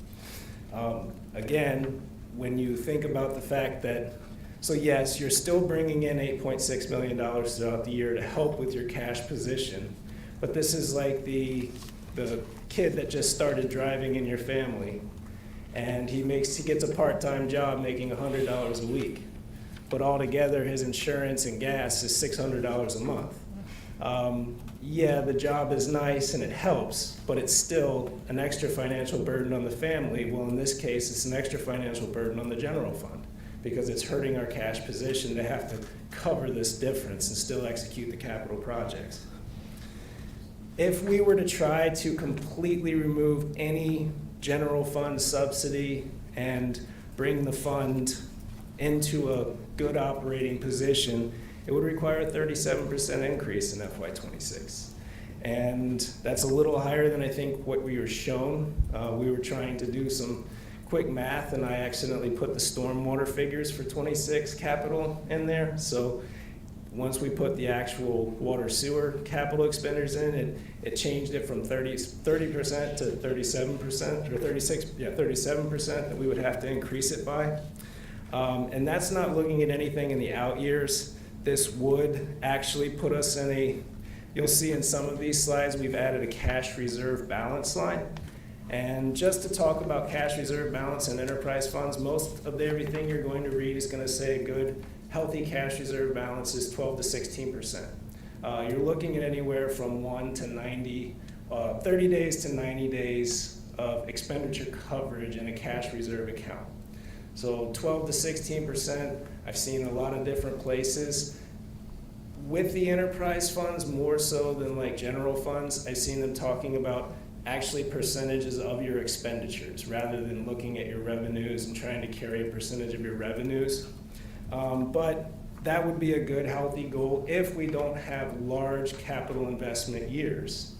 Again, when you think about the fact that, so yes, you're still bringing in $8.6 million throughout the year to help with your cash position, but this is like the kid that just started driving in your family, and he gets a part-time job making $100 a week, but altogether his insurance and gas is $600 a month. Yeah, the job is nice and it helps, but it's still an extra financial burden on the family. Well, in this case, it's an extra financial burden on the general fund because it's hurting our cash position to have to cover this difference and still execute the capital projects. If we were to try to completely remove any general fund subsidy and bring the fund into a good operating position, it would require a 37% increase in FY '26. And that's a little higher than I think what we were shown. We were trying to do some quick math, and I accidentally put the stormwater figures for '26 capital in there. So once we put the actual water sewer capital expenditures in, it changed it from 30% to 37%, or 37% that we would have to increase it by. And that's not looking at anything in the out years. This would actually put us in a, you'll see in some of these slides, we've added a cash reserve balance line. And just to talk about cash reserve balance and enterprise funds, most of everything you're going to read is going to say a good, healthy cash reserve balance is 12 to 16%. You're looking at anywhere from 1 to 90, 30 days to 90 days of expenditure coverage in a cash reserve account. So 12 to 16%, I've seen a lot of different places. With the enterprise funds, more so than like general funds, I've seen them talking about actually percentages of your expenditures rather than looking at your revenues and trying to carry a percentage of your revenues. But that would be a good, healthy goal if we don't have large capital investment years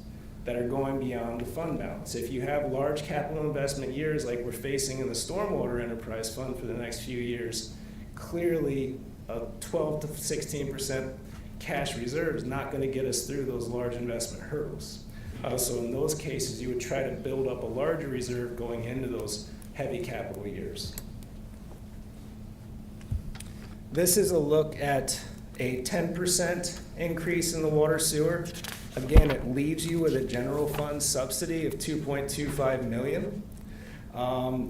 that are going beyond the fund balance. If you have large capital investment years like we're facing in the stormwater enterprise fund for the next few years, clearly a 12 to 16% cash reserve is not going to get us through those large investment hurdles. So in those cases, you would try to build up a larger reserve going into those heavy capital years. This is a look at a 10% increase in the water sewer. Again, it leaves you with a general fund subsidy of $2.25 million.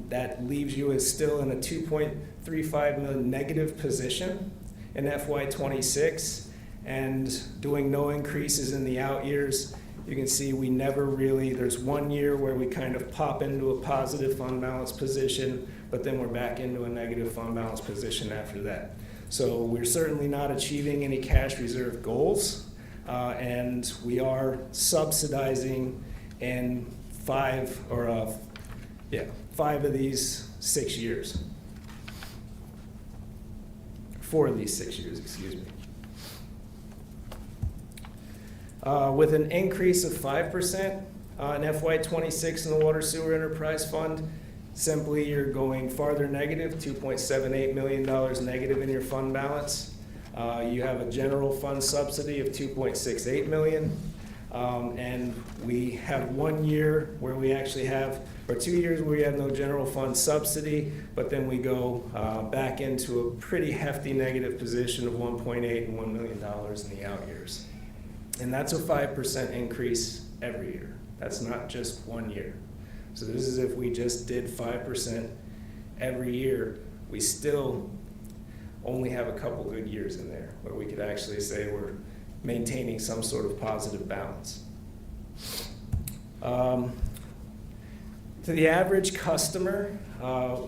That leaves you as still in a $2.35 million negative position in FY '26, and doing no increases in the out years. You can see we never really, there's 1 year where we kind of pop into a positive fund balance position, but then we're back into a negative fund balance position after that. So we're certainly not achieving any cash reserve goals, and we are subsidizing in 5 of these 6 years. 4 of these 6 years, excuse me. With an increase of 5% in FY '26 in the Water Sewer Enterprise Fund, simply you're going farther negative, $2.78 million negative in your fund balance. You have a general fund subsidy of $2.68 million. And we have 1 year where we actually have, or 2 years where we have no general fund subsidy, but then we go back into a pretty hefty negative position of $1.8 and $1 million in the out years. And that's a 5% increase every year. That's not just 1 year. So this is if we just did 5% every year, we still only have a couple good years in there where we could actually say we're maintaining some sort of positive balance. To the average customer,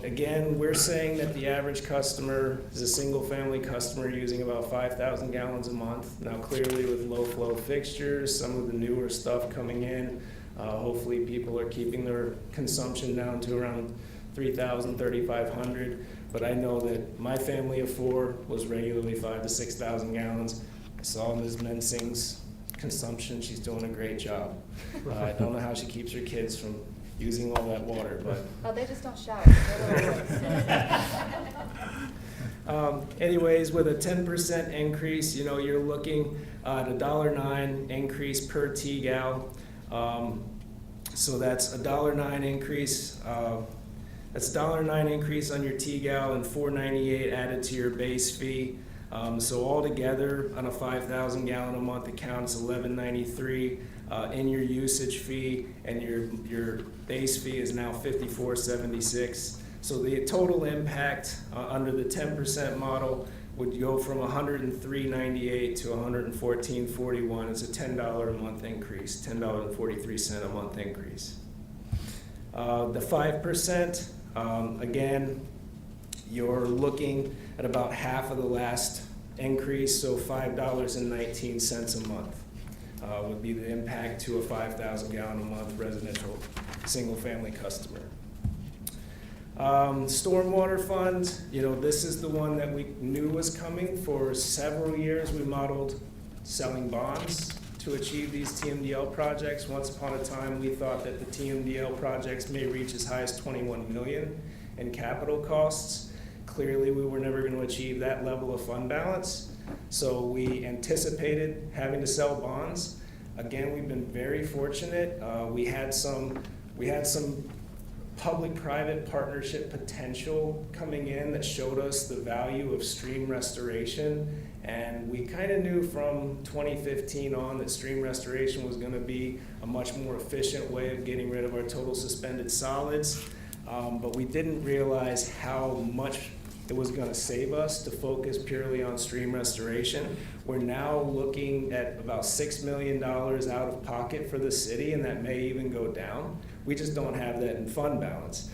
again, we're saying that the average customer is a single-family customer using about 5,000 gallons a month. Now, clearly with low-flow fixtures, some of the newer stuff coming in, hopefully people are keeping their consumption down to around 3,000, 3,500. But I know that my family of 4 was regularly 5,000 to 6,000 gallons. I saw Ms. Mensing's consumption. She's doing a great job. I don't know how she keeps her kids from using all that water, but. Oh, they just don't shower. Anyways, with a 10% increase, you know, you're looking at a $1.09 increase per T-gal. So that's a $1.09 increase. That's a $1.09 increase on your T-gal and $4.98 added to your base fee. So altogether, on a 5,000 gallon a month account, it's $11.93 in your usage fee, and your base fee is now $54.76. So the total impact under the 10% model would go from $103.98 to $114.41. It's a $10 a month increase, $10.43 a month increase. The 5%, again, you're looking at about half of the last increase, so $5.19 a month would be the impact to a 5,000 gallon a month residential single family customer. Stormwater fund, this is the one that we knew was coming. For several years, we modeled selling bonds to achieve these TMDL projects. Once upon a time, we thought that the TMDL projects may reach as high as 21 million in capital costs. Clearly, we were never going to achieve that level of fund balance, so we anticipated having to sell bonds. Again, we've been very fortunate. We had some public-private partnership potential coming in that showed us the value of stream restoration, and we kind of knew from 2015 on that stream restoration was going to be a much more efficient way of getting rid of our total suspended solids, but we didn't realize how much it was going to save us to focus purely on stream restoration. We're now looking at about $6 million out of pocket for the city, and that may even go down. We just don't have that in fund balance.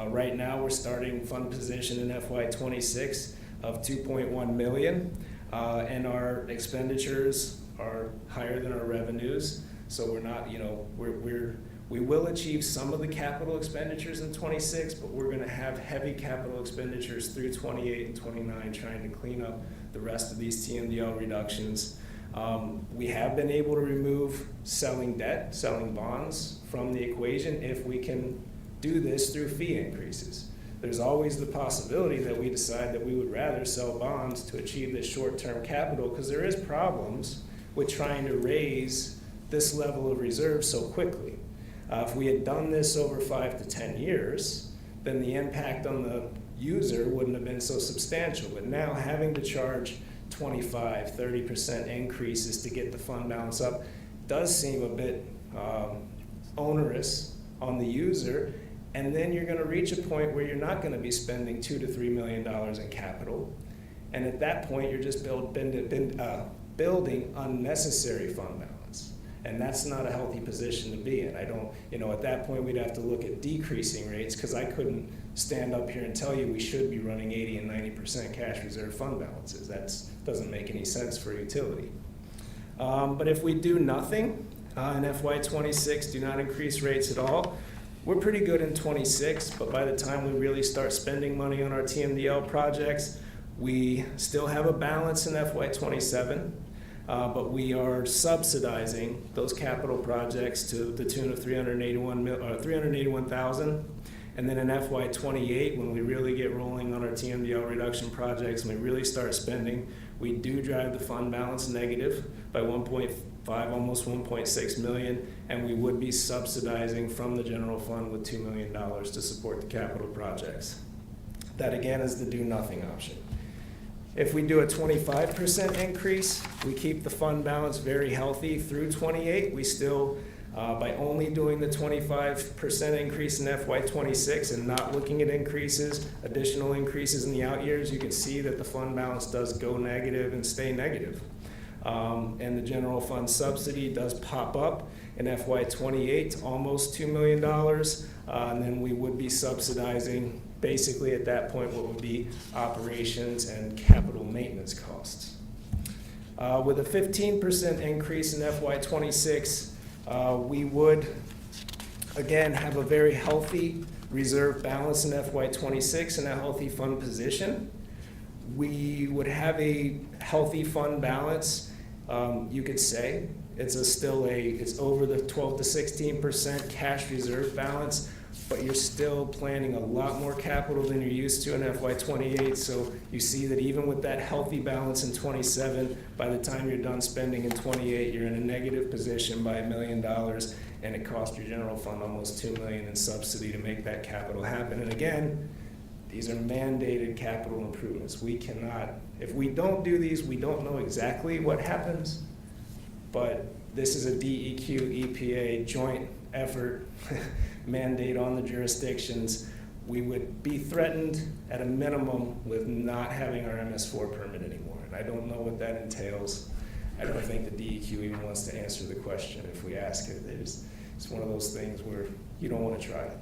Right now, we're starting fund position in FY26 of 2.1 million, and our expenditures are higher than our revenues. So we're not, we will achieve some of the capital expenditures in 26, but we're going to have heavy capital expenditures through 28 and 29, trying to clean up the rest of these TMDL reductions. We have been able to remove selling debt, selling bonds from the equation if we can do this through fee increases. There's always the possibility that we decide that we would rather sell bonds to achieve this short-term capital, because there is problems with trying to raise this level of reserve so quickly. If we had done this over 5 to 10 years, then the impact on the user wouldn't have been so substantial. But now having to charge 25, 30% increases to get the fund balance up does seem a bit onerous on the user. And then you're going to reach a point where you're not going to be spending $2 to $3 million in capital. And at that point, you're just building unnecessary fund balance. And that's not a healthy position to be in. At that point, we'd have to look at decreasing rates, because I couldn't stand up here and tell you we should be running 80 and 90% cash reserve fund balances. That doesn't make any sense for utility. But if we do nothing in FY26, do not increase rates at all, we're pretty good in 26, but by the time we really start spending money on our TMDL projects, we still have a balance in FY27. But we are subsidizing those capital projects to the tune of $381,000. And then in FY28, when we really get rolling on our TMDL reduction projects and we really start spending, we do drive the fund balance negative by 1.5, almost 1.6 million, and we would be subsidizing from the general fund with $2 million to support the capital projects. That again is the do nothing option. If we do a 25% increase, we keep the fund balance very healthy through 28. We still, by only doing the 25% increase in FY26 and not looking at additional increases in the out years, you can see that the fund balance does go negative and stay negative. And the general fund subsidy does pop up in FY28 to almost $2 million, and then we would be subsidizing basically at that point what would be operations and capital maintenance costs. With a 15% increase in FY26, we would again have a very healthy reserve balance in FY26 and a healthy fund position. We would have a healthy fund balance, you could say. It's over the 12 to 16% cash reserve balance, but you're still planning a lot more capital than you're used to in FY28. So you see that even with that healthy balance in 27, by the time you're done spending in 28, you're in a negative position by $1 million, and it cost your general fund almost $2 million in subsidy to make that capital happen. And again, these are mandated capital improvements. We cannot, if we don't do these, we don't know exactly what happens, but this is a DEQ EPA joint effort mandate on the jurisdictions. We would be threatened at a minimum with not having our MS4 permit anymore. And I don't know what that entails. I don't think the DEQ even wants to answer the question if we ask it. It's one of those things where you don't want to try it.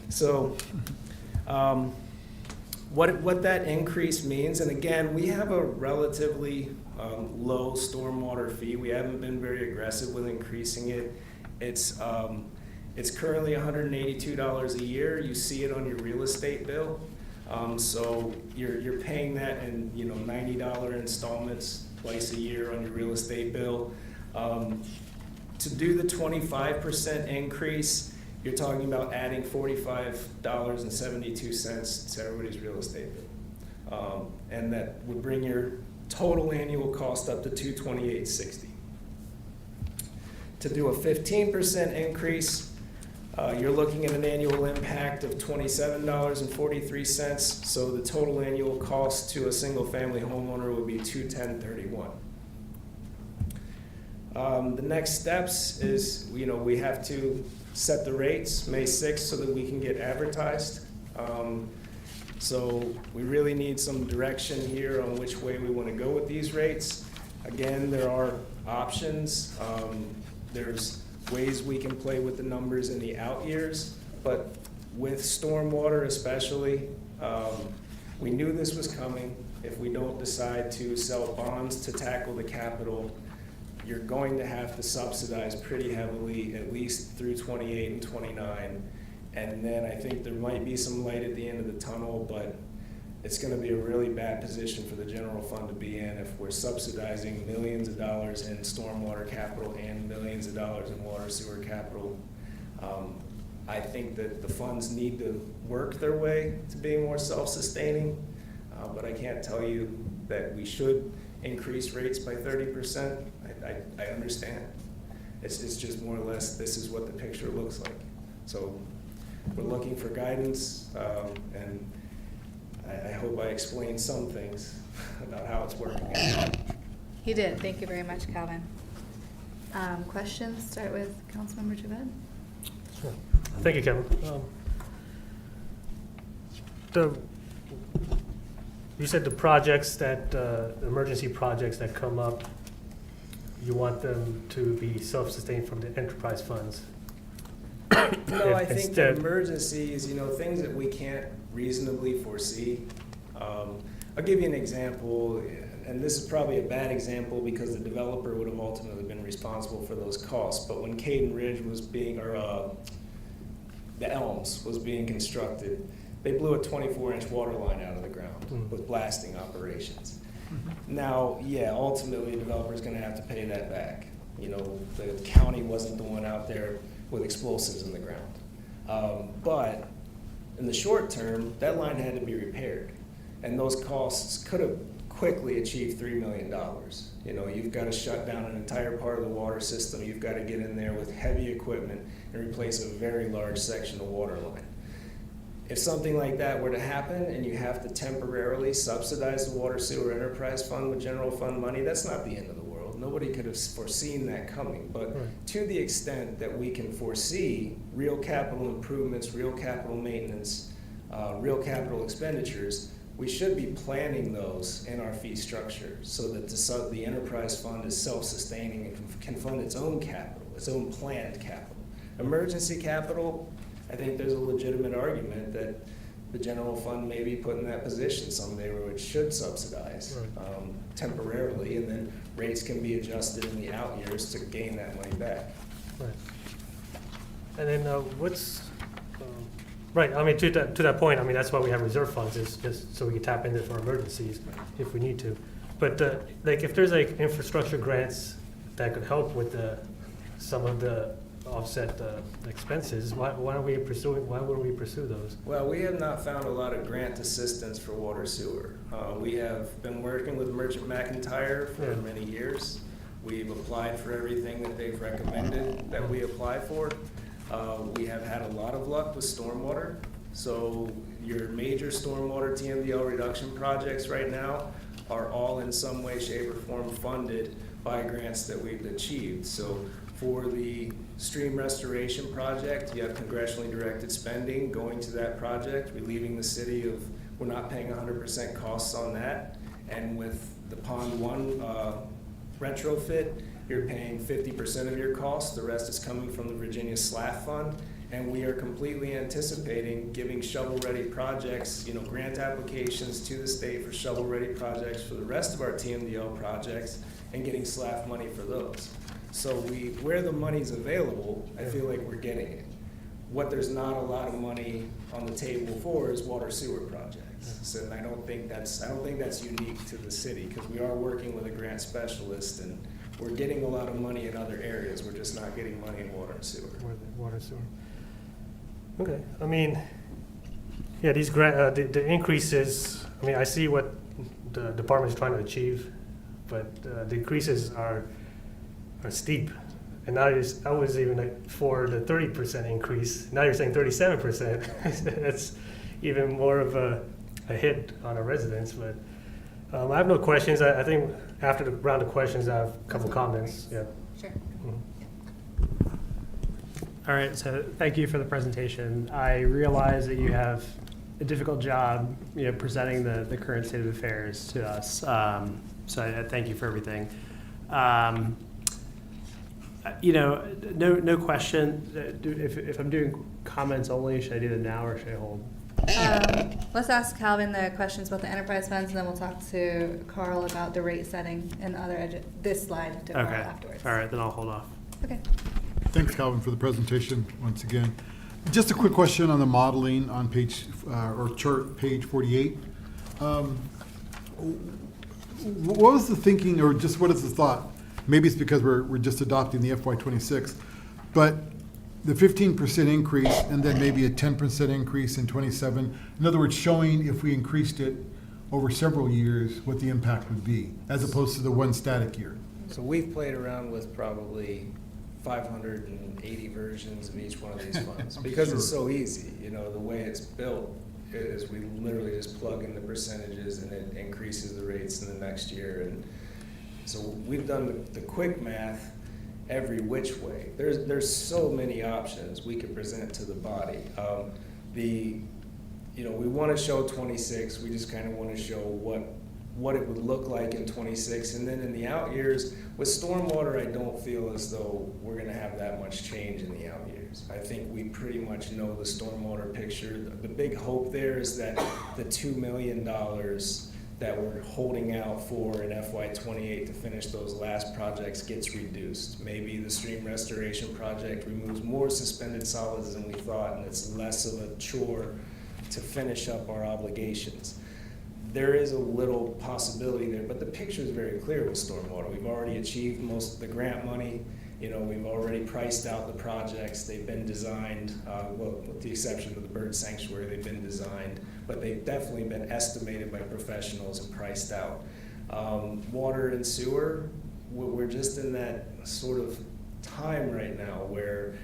So what that increase means, and again, we have a relatively low stormwater fee. We haven't been very aggressive with increasing it. It's It's currently $182 a year. You see it on your real estate bill. So you're paying that in, you know, $90 installments twice a year on your real estate bill. To do the 25% increase, you're talking about adding $45.72 to everybody's real estate bill. And that would bring your total annual cost up to $228.60. To do a 15% increase, you're looking at an annual impact of $27.43, so the total annual cost to a single-family homeowner would be $210.31. The next steps is, you know, we have to set the rates May 6th so that we can get advertised. So we really need some direction here on which way we want to go with these rates. Again, there are options. There's ways we can play with the numbers in the out years, but with stormwater especially, we knew this was coming. If we don't decide to sell bonds to tackle the capital, you're going to have to subsidize pretty heavily, at least through 28 and 29. And then I think there might be some light at the end of the tunnel, but it's going to be a really bad position for the general fund to be in if we're subsidizing millions of dollars in stormwater capital and millions of dollars in water sewer capital. I think that the funds need to work their way to being more self-sustaining, but I can't tell you that we should increase rates by 30%. I understand. It's just more or less this is what the picture looks like. So we're looking for guidance, and I hope I explained some things about how it's working. You did. Thank you very much, Calvin. Questions? Start with Councilmember Javed. Sure. Thank you, Kevin. You said the projects that, the emergency projects that come up, you want them to be self-sustained from the enterprise funds. No, I think the Instead- emergencies, you know, things that we can't reasonably foresee. I'll give you an example, and this is probably a bad example because the developer would have ultimately been responsible for those costs. But when Caden Ridge was being, or the Elms was being constructed, they blew a 24-inch water line out of the ground with blasting operations. Now, yeah, ultimately, the developer's gonna have to pay that back. You know, the county wasn't the one out there with explosives in the ground. But in the short term, that line had to be repaired. And those costs could have quickly achieved $3 million. You know, you've got to shut down an entire part of the water system. You've got to get in there with heavy equipment and replace a very large section of water line. If something like that were to happen and you have to temporarily subsidize the water sewer enterprise fund with general fund money, that's not the end of the world. Nobody could have foreseen that coming. But to the extent that we can foresee real capital improvements, real capital maintenance, real capital expenditures, we should be planning those in our fee structure so that the enterprise fund is self-sustaining and can fund its own capital, its own planned capital. Emergency capital, I think there's a legitimate argument that the general fund may be put in that position someday where it should subsidize temporarily, and then rates can be adjusted in the out years to gain that money back. Right. And then right, I mean, to that point, I mean, that's why we have reserve funds, is just so we can tap into it for emergencies if we need to. But like, if there's like infrastructure grants that could help with some of the offset expenses, why wouldn't we pursue those? Well, we have not found a lot of grant assistance for water sewer. We have been working with Merchant McIntyre for many years. We've applied for everything that they've recommended that we apply for. We have had a lot of luck with stormwater. So your major stormwater TMDL reduction projects right now are all in some way, shape, or form funded by grants that we've achieved. So for the stream restoration project, you have congressionally directed spending going to that project, relieving the city of, we're not paying 100% costs on that. And with the Pond 1 retrofit, you're paying 50% of your costs. The rest is coming from the Virginia SLAF fund. And we are completely anticipating giving shovel-ready projects, you know, grant applications to the state for shovel-ready projects for the rest of our TMDL projects and getting SLAF money for those. So where the money's available, I feel like we're getting it. what there's not a lot of money on the table for is water sewer projects. So and I don't think that's unique to the city, because we are working with a grant specialist and we're getting a lot of money in other areas. We're just not getting money in water and sewer. Water sewer. Okay, I mean, yeah, these grant, the increases, I mean, I see what the department is trying to achieve, but the increases are steep. And now I was even like for the 30% increase. Now you're saying 37%. That's even more of a hit on our residents. But I have no questions. I think after the round of questions, I have a couple comments. Yeah. Sure. Mhm. All right, so thank you for the presentation. I realize that you have a difficult job, presenting the current state of affairs to us. So I thank you for everything. No question. If I'm doing comments only, should I do them now or should I hold? Let's ask Calvin the questions about the enterprise funds, and then we'll talk to Carl about the rate setting and this slide to Carl Okay. afterwards. All right, then I'll hold off. Okay. Thanks, Calvin, for the presentation once again. Just a quick question on the modeling on page, or chart page 48. What was the thinking, or just what is the thought? Maybe it's because we're just adopting the FY26, but the 15% increase and then maybe a 10% increase in 27. In other words, showing if we increased it over several years, what the impact would be, as opposed to the one static year. So we've played around with probably 580 versions of each one of these funds because it's so easy. The way it's built is we literally just plug in the percentages and it increases the rates in the next year. And so we've done the quick math every which way. There's so many options we could present to the body. We want to show 26. We just kind of want to show what it would look like in 26. And then in the out years, with stormwater, I don't feel as though we're going to have that much change in the out years. I think we pretty much know the stormwater picture. The big hope there is that the $2 million that we're holding out for in FY28 to finish those last projects gets reduced. Maybe the stream restoration project removes more suspended solids than we thought, and it's less of a chore to finish up our obligations. There is a little possibility there, but the picture is very clear with stormwater. We've already achieved most of the grant money. We've already priced out the projects. They've been designed, well, with the exception of the bird sanctuary, they've been designed, but they've definitely been estimated by professionals and priced out. Water and sewer, we're just in that sort of time right now where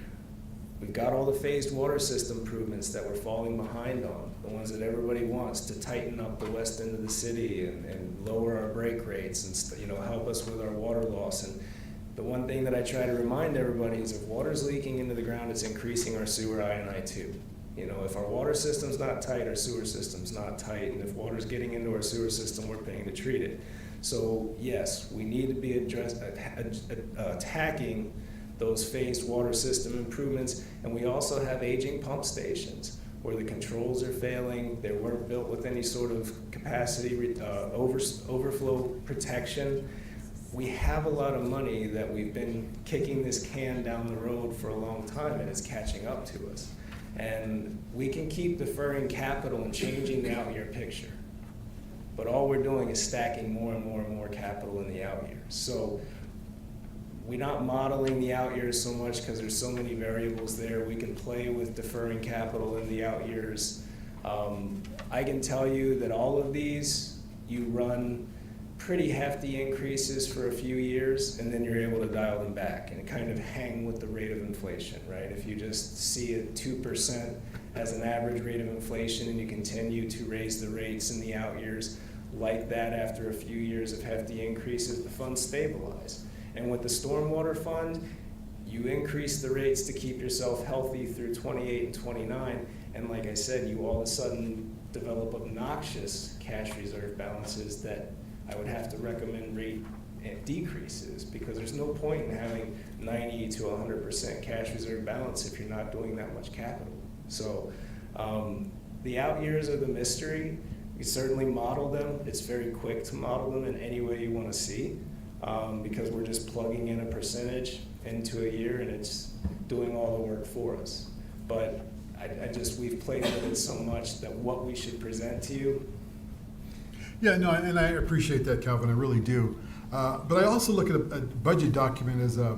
we've got all the phased water system improvements that we're falling behind on, the ones that everybody wants to tighten up the west end of the city and lower our break rates and help us with our water loss. And the one thing that I try to remind everybody is if water's leaking into the ground, it's increasing our sewer I&I too. If our water system's not tight, our sewer system's not tight, and if water's getting into our sewer system, we're paying to treat it. So yes, we need to be attacking those phased water system improvements, and we also have aging pump stations where the controls are failing. They weren't built with any sort of capacity overflow protection. We have a lot of money that we've been kicking this can down the road for a long time, and it's catching up to us. And we can keep deferring capital and changing the out-year picture, but all we're doing is stacking more and more and more capital in the out years. So we're not modeling the out years so much because there's so many variables there. We can play with deferring capital in the out years. I can tell you that all of these, you run pretty hefty increases for a few years, and then you're able to dial them back and kind of hang with the rate of inflation, right? If you just see it 2% as an average rate of inflation and you continue to raise the rates in the out years like that after a few years of hefty increases, the funds stabilize. And with the stormwater fund, you increase the rates to keep yourself healthy through 28 and 29, and like I said, you all of a sudden develop obnoxious cash reserve balances that I would have to recommend rate decreases, because there's no point in having 90 to 100% cash reserve balance if you're not doing that much capital. So the out years are the mystery. We certainly model them. It's very quick to model them in any way you want to see, because we're just plugging in a percentage into a year and it's doing all the work for us. but we've played with it so much that what we should present to you. Yeah, no, and I appreciate that, Calvin, I really do. But I also look at a budget document as a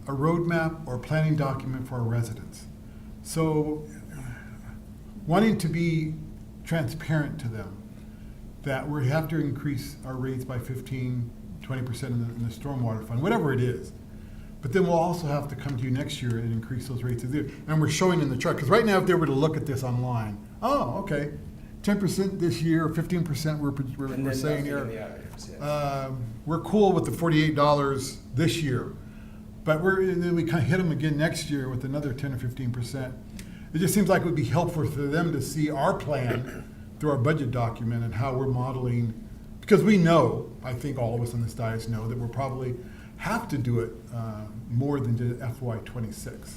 roadmap or planning document for our residents. So wanting to be transparent to them, that we have to increase our rates by 15, 20% in the stormwater fund, whatever it is. But then we'll also have to come to you next year and increase those rates. And we're showing in the chart, because right now if they were to look at this online, oh, okay, 10% this year, 15% we're saying here. We're cool with the $48 this year, but and then we kind of hit them again next year with another 10 or 15%. It just seems like it would be helpful for them to see our plan through our budget document and how we're modeling, because we know, I think all of us on this dais know, that we'll probably have to do it more than just FY26.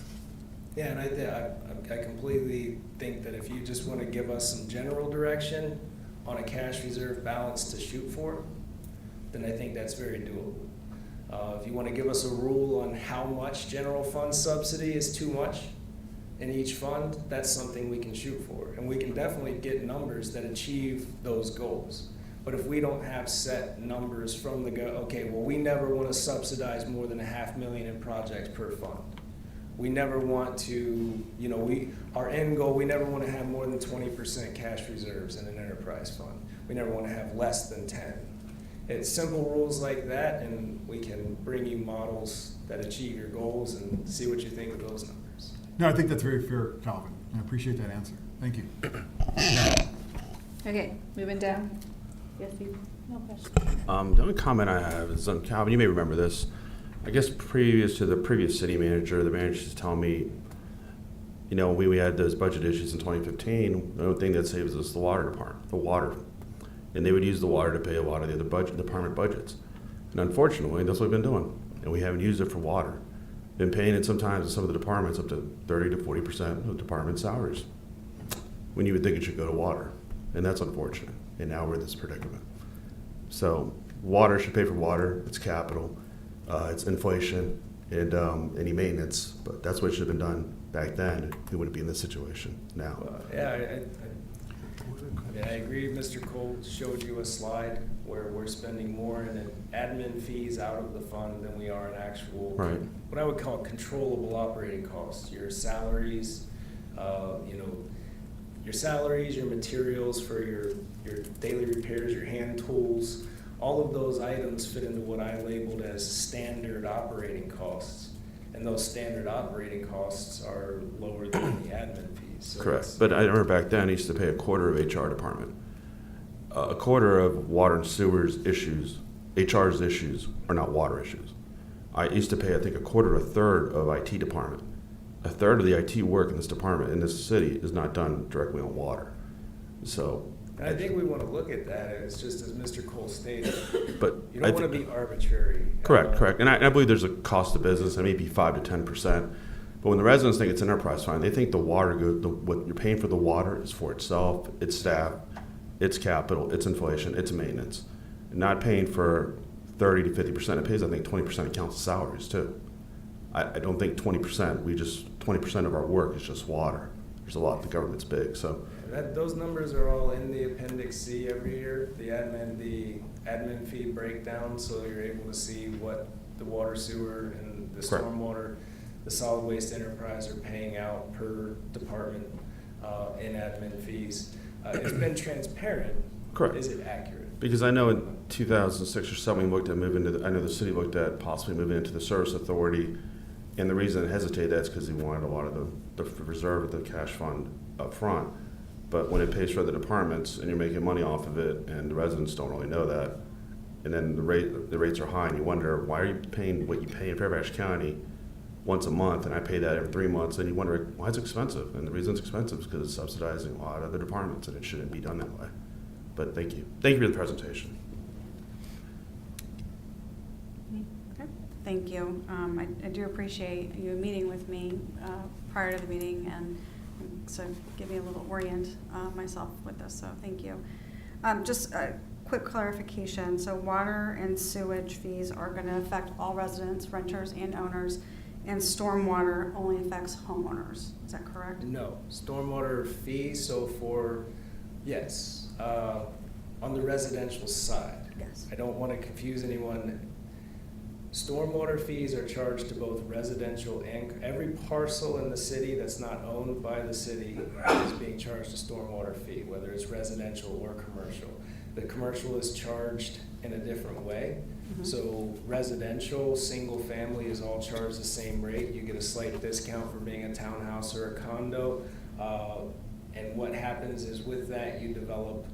Yeah, and I completely think that if you just want to give us some general direction on a cash reserve balance to shoot for, then I think that's very doable. If you want to give us a rule on how much general fund subsidy is too much in each fund, that's something we can shoot for. And we can definitely get numbers that achieve those goals. But if we don't have set numbers from okay, well, we never want to subsidize more than $500,000 in projects per fund. We never want to, our end goal, we never want to have more than 20% cash reserves in an enterprise fund. We never want to have less than 10. It's simple rules like that, and we can bring you models that achieve your goals and see what you think of those numbers. No, I think that's very fair, Calvin. I appreciate that answer. Thank you. Okay, moving down. Yes, Steve? No question. The only comment I have is on Calvin, you may remember this. I guess previous to the previous city manager, the manager used to tell me, we had those budget issues in 2015, the only thing that saves us the water department, the water. And they would use the water to pay a lot of the other department budgets. And unfortunately, that's what we've been doing. And we haven't used it for water. Been paying it sometimes in some of the departments up to 30 to 40% of department salaries, when you would think it should go to water. And that's unfortunate. And now we're in this predicament. So water should pay for water. It's capital. It's inflation and any maintenance. But that's what should have been done back then. We wouldn't be in this situation now. I agree. Mr. Cole showed you a slide where we're spending more in admin fees out of the fund than we are in actual, what I would call controllable operating costs. Your salaries, your materials for your daily repairs, your hand tools, all of those items fit into what I labeled as standard operating costs. And those standard operating costs are lower than the admin fees. So correct. But I remember back then I used to pay a quarter of HR department. A quarter of water and sewers issues, HR's issues, are not water issues. I used to pay, I think, a third of IT department. A third of the IT work in this department, in this city, is not done directly on water. So. And I think we want to look at that. It's just as Mr. Cole stated, but you don't want to be arbitrary. Correct. And I believe there's a cost of business, and maybe 5 to 10%. But when the residents think it's an enterprise fund, they think the water, what you're paying for the water is for itself, its staff, its capital, its inflation, its maintenance. And not paying for 30 to 50%. It pays, I think, 20% of council salaries too. I don't think 20%. 20% of our work is just water. There's a lot. The government's big, so. Those numbers are all in the Appendix C every year, the admin fee breakdown, so you're able to see what the water, sewer, and the stormwater, the solid waste enterprise are paying out per department in admin fees. It's been transparent. Correct. Is it accurate? Because I know in 2006 or 7 we looked at I know the city looked at possibly moving into the service authority, and the reason it hesitated that's because they wanted a lot of the reserve of the cash fund up front. But when it pays for the departments and you're making money off of it, and the residents don't really know that, and then the rates are high, and you wonder why are you paying what you pay in Fairfax County once a month, and I pay that every 3 months, and you wonder why it's expensive. And the reason it's expensive is because it's subsidizing a lot of the departments, and it shouldn't be done that way. But thank you for the presentation. Okay. Thank you. I do appreciate you meeting with me prior to the meeting, and so give me a little orient myself with this, so thank you. Just a quick clarification. So water and sewage fees are going to affect all residents, renters, and owners, And stormwater only affects homeowners, is that correct? No, stormwater fees, so for, yes, on the residential side. Yes. I don't want to confuse anyone. Stormwater fees are charged to both residential and every parcel in the city that's not owned by the city is being charged a stormwater fee, whether it's residential or commercial. The commercial is charged in a different way. So residential, single family is all charged the same rate. You get a slight discount for being a townhouse or a condo. And what happens is with that, you develop,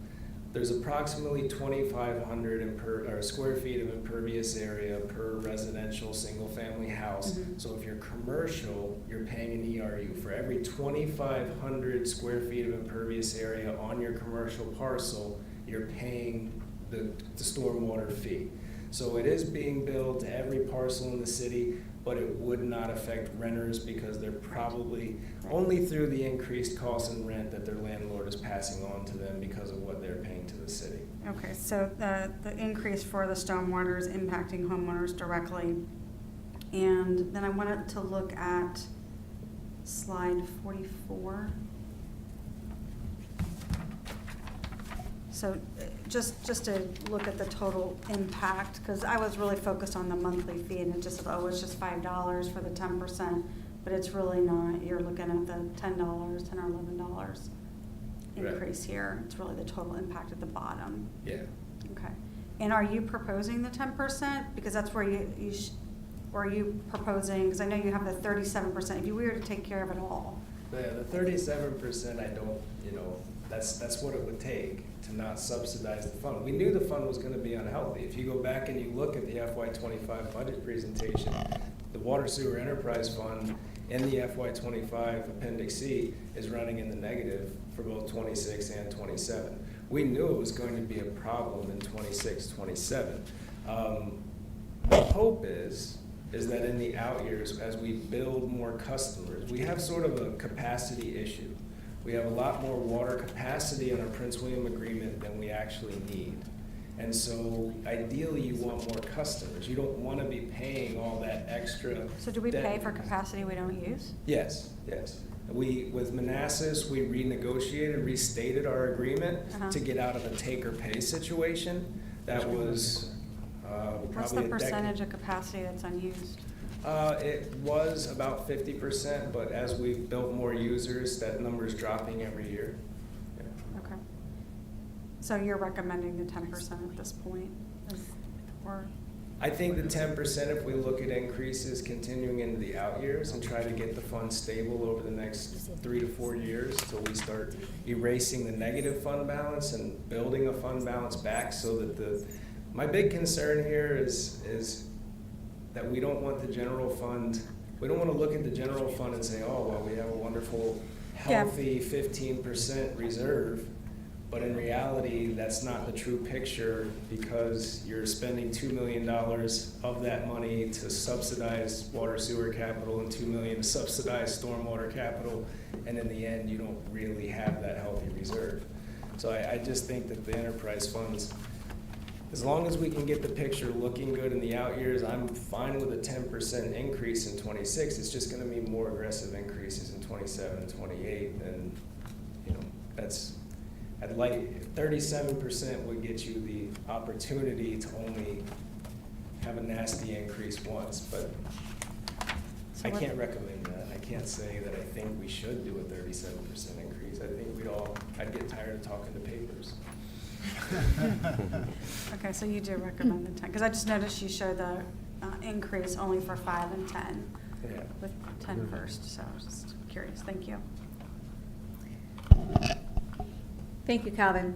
there's approximately 2,500 square feet of impervious area per residential single-family house. So if you're commercial, you're paying an ERU. For every 2,500 square feet of impervious area on your commercial parcel, you're paying the stormwater fee. So it is being billed to every parcel in the city, but it would not affect renters because they're probably only through the increased cost in rent that their landlord is passing on to them because of what they're paying to the city. Okay, so the increase for the stormwater is impacting homeowners directly. And then I wanted to look at slide 44. So just to look at the total impact, because I was really focused on the monthly fee and it just, oh, it's just $5 for the 10%, but it's really not. You're looking at the $10, $10 or $11 increase here. It's really the total impact at the bottom. Yeah. Okay. And are you proposing the 10%? Because that's where or are you proposing, because I know you have the 37%, if you were to take care of it all. Yeah, the 37%, I don't, that's what it would take to not subsidize the fund. We knew the fund was gonna be unhealthy. If you go back and you look at the FY25 budget presentation, the Water Sewer Enterprise Fund in the FY25 Appendix C is running in the negative for both 26 and 27. We knew it was going to be a problem in 26, 27. The hope is that in the out years, as we build more customers, we have sort of a capacity issue. We have a lot more water capacity in our Prince William agreement than we actually need. And so ideally you want more customers. You don't want to be paying all that extra. So do we pay for capacity we don't use? Yes, yes. With Manassas, we renegotiated, restated our agreement to get out of a take or pay situation. That was What's probably the a decade. percentage of capacity that's unused? It was about 50%, but as we've built more users, that number's dropping every year. Yeah. Okay. So you're recommending the 10% at this point? Or I think the 10%, if we look at increases continuing into the out years and try to get the fund stable over the next 3 to 4 years till we start erasing the negative fund balance and building a fund balance back so that my big concern here is that we don't want the general fund, we don't want to look at the general fund and say, oh, well, we have a wonderful, healthy 15% reserve. But in reality, that's not the true picture because you're spending $2 million of that money to subsidize water sewer capital and $2 million to subsidize stormwater capital. And in the end, you don't really have that healthy reserve. So I just think that the enterprise funds, as long as we can get the picture looking good in the out years, I'm fine with a 10% increase in 26. It's just going to be more aggressive increases in 27 and 28. And, that's, I'd like 37% would get you the opportunity to only have a nasty increase once, but I can't recommend that. I can't say that I think we should do a 37% increase. I think I'd get tired of talking to papers. okay, so you do recommend the 10, because I just noticed you showed the increase only for 5 and 10, Yeah. with 10 first, so I was just curious. Thank you. Thank you, Calvin.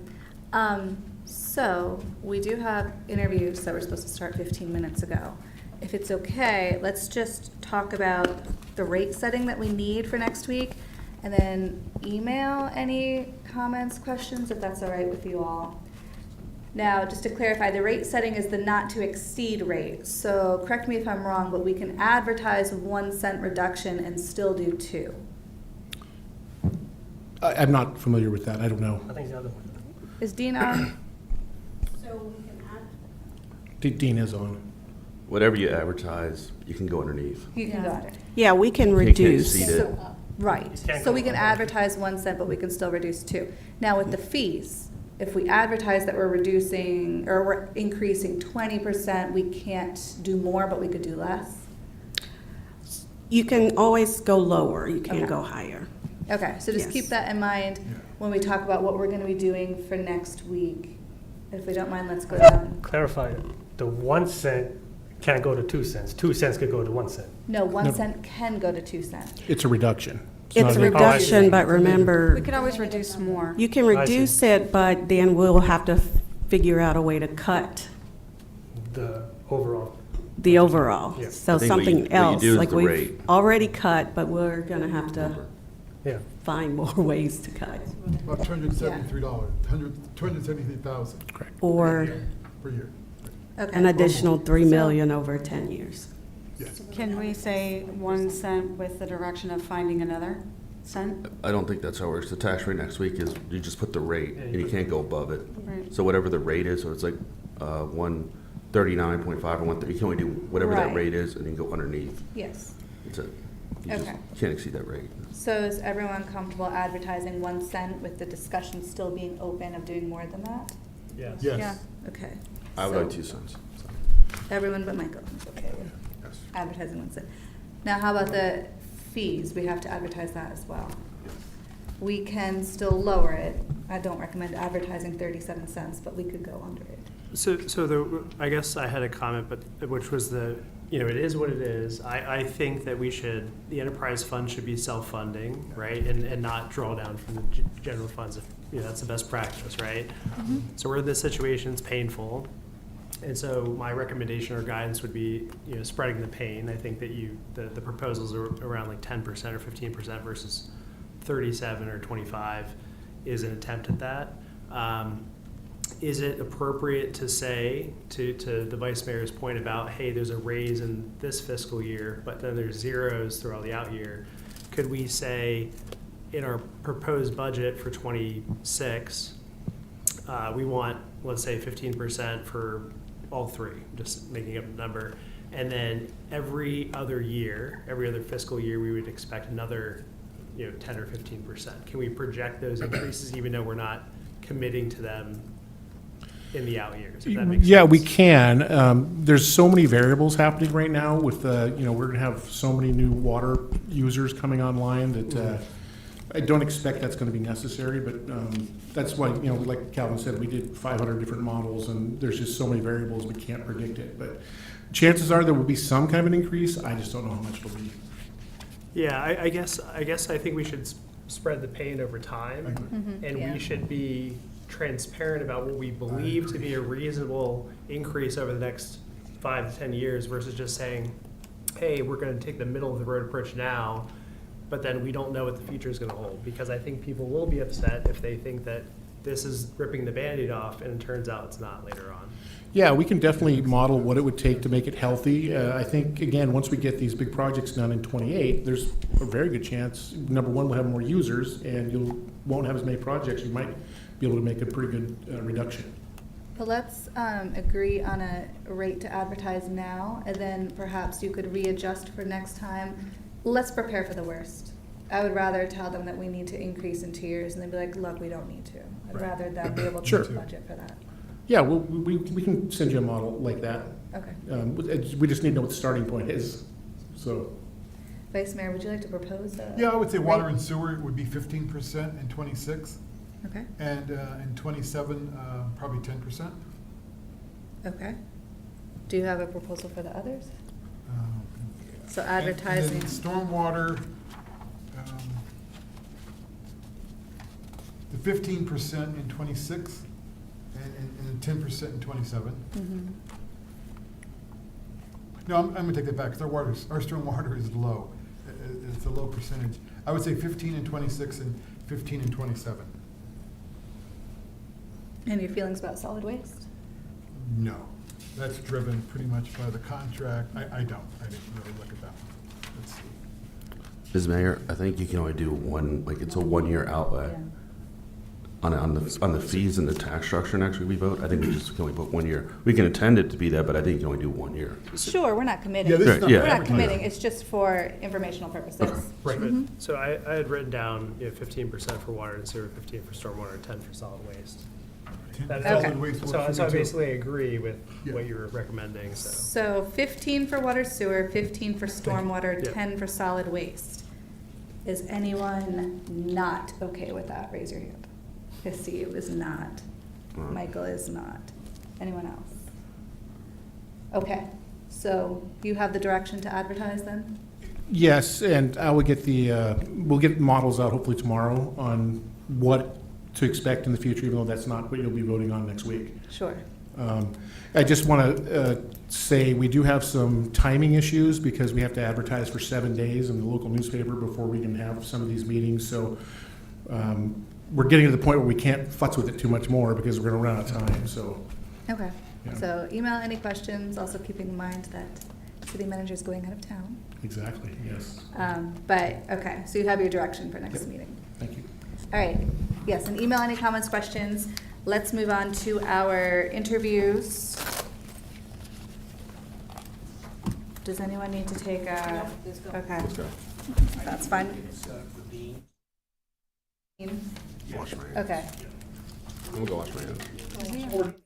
So we do have interviews that were supposed to start 15 minutes ago. If it's okay, let's just talk about the rate setting that we need for next week, and then email any comments, questions, if that's all right with you all. Now, just to clarify, the rate setting is the not to exceed rate. So correct me if I'm wrong, but we can advertise 1 cent reduction and still do 2. I'm not familiar with that. I don't know. I think the other one. Is Dean on? So we can add. Dean is on. whatever you advertise, you can go underneath. You can go Yeah. under. Yeah, we can You can't reduce. exceed it. Right, Can't so go we can under. advertise 1 cent, but we can still reduce 2. Now with the fees, if we advertise that we're reducing, or we're increasing 20%, we can't do more, but we could do less? You can always go lower, you can't Okay. go higher. Okay, so just Yes. keep that in mind Yeah. when we talk about what we're gonna be doing for next week. If we don't mind, let's go down. Clarify, the 1 cent can't go to 2 cents. 2 cents could go to 1 cent. No, 1 No. cent can go to 2 cents. It's a reduction. It's a not an- reduction, but We remember, could always reduce more. you can I see. reduce it, but then we'll have to figure out a way to cut The overall. the overall. Yeah. So I think what you- something what you else, do is like the we've rate. already cut, but we're gonna have to Yeah. find more ways to cut. About $273, 273,000 Or per year. Okay. an additional 3 So- million over 10 years. Yes. Can we say 1 cent with the direction of finding another cent? I don't think that's how it works. The tax rate next week is, you just put the rate, and you can't go above it. Right. So whatever the rate is, so it's like 139.5 or 130, you can only do whatever that Right. rate is, and then go underneath. Yes. That's it. You just Okay. can't exceed that rate. So is everyone comfortable advertising 1 cent with the discussion still being open of doing more than that? Yes. Yes. Okay. I would So like 2 cents. So, Everyone but Michael is okay with yes. advertising 1 cent. Now, how about the fees? We have to advertise that as well. We can still lower it. I don't recommend advertising 37 cents, but we could go under it. I guess I had a comment, but, which was it is what it is. I think that the enterprise fund should be self-funding, right? And not draw down from the general funds. That's the best practice, right? So we're in this situation, it's painful. And so my recommendation or guidance would be, spreading the pain. I think that the proposals are around like 10% or 15% versus 37 or 25 is an attempt at that. Is it appropriate to say, to the vice mayor's point about, hey, there's a raise in this fiscal year, but then there's zeros throughout the out year? Could we say in our proposed budget for 26, we want, let's say 15% for all three, just making up a number. And then every other fiscal year, we would expect another 10 or 15%. Can we project those increases even though we're not committing to them in the out years, if that makes sense? Yeah, we can. There's so many variables happening right now with, we're gonna have so many new water users coming online that, I don't expect that's gonna be necessary, but, that's why, like Calvin said, we did 500 different models and there's just so many variables, we can't predict it. But chances are there will be some kind of an increase. I just don't know how much it'll be. Yeah, I guess I think we should spread the pain over time, and Yeah. we should be transparent about what we believe to be a reasonable increase over the next 5 to 10 years versus just saying, hey, we're going to take the middle of the road approach now, but then we don't know what the future is going to hold. Because I think people will be upset if they think that this is ripping the Band-Aid off and it turns out it's not later on. Yeah, we can definitely model what it would take to make it healthy. I think, again, once we get these big projects done in '28, there's a very good chance, number one, we'll have more users, and you won't have as many projects. You might be able to make a pretty good reduction. But let's agree on a rate to advertise now, and then perhaps you could readjust for next time. Let's prepare for the worst. I would rather tell them that we need to increase in 2 years, and they'd be like, look, we don't need to. I'd rather them be able to Sure. budget for that. Yeah, we can send you a model like that. Okay. We just need to know what the starting point is, so. Vice Mayor, would you like to propose a? Yeah, I would say water rate? and sewer would be 15% in '26, Okay, and in '27, probably 10%. okay. Do you have a proposal for the others? Um, So and advertising, then stormwater, the 15% in '26, and 10% in '27. Mhm. No, I'm gonna take that back, because our stormwater is low. It's a low percentage. I would say 15 in '26 and 15 in '27. And your feelings about solid waste? No, that's driven pretty much by the contract. I didn't really look at that one. Let's see. Ms. Mayor, I think you can only do one, like, it's a 1-year outlay. on the fees and the tax structure next week we vote, I think we just can only vote 1 year. We can intend it to be that, but I think you can only do 1 year. Sure, we're not committing. Yeah, this is not Yeah. We're not advertising. committing, it's just for informational purposes. Right. Mhm. So I had written down, 15% for water and sewer, 15 for stormwater, and 10 for solid waste. That- Okay. Solid waste works So for so I me too. basically agree with Yeah. what you were recommending, so. So 15 for water sewer, 15 for stormwater, Yeah. 10 for solid waste. Is anyone not okay with that? Raise your hand. Steve is not. Michael is not. Anyone else? Okay, so you have the direction to advertise then? Yes, and I will get we'll get models out hopefully tomorrow on what to expect in the future, even though that's not what you'll be voting on next week. Sure. I just want to say we do have some timing issues because we have to advertise for 7 days in the local newspaper before we can have some of these meetings. So we're getting to the point where we can't futz with it too much more because we're going to run out of time. So Okay, Yeah. so email any questions, also keeping in mind that city manager is going out of town. exactly, yes. But, okay, so you have your direction for next Yep. meeting. Thank you. All right, yes, and email any comments, questions. Let's move on to our interviews. Does anyone need to take a? Okay, that's fine. Wash my hands. Okay. I'm gonna go wash my hands.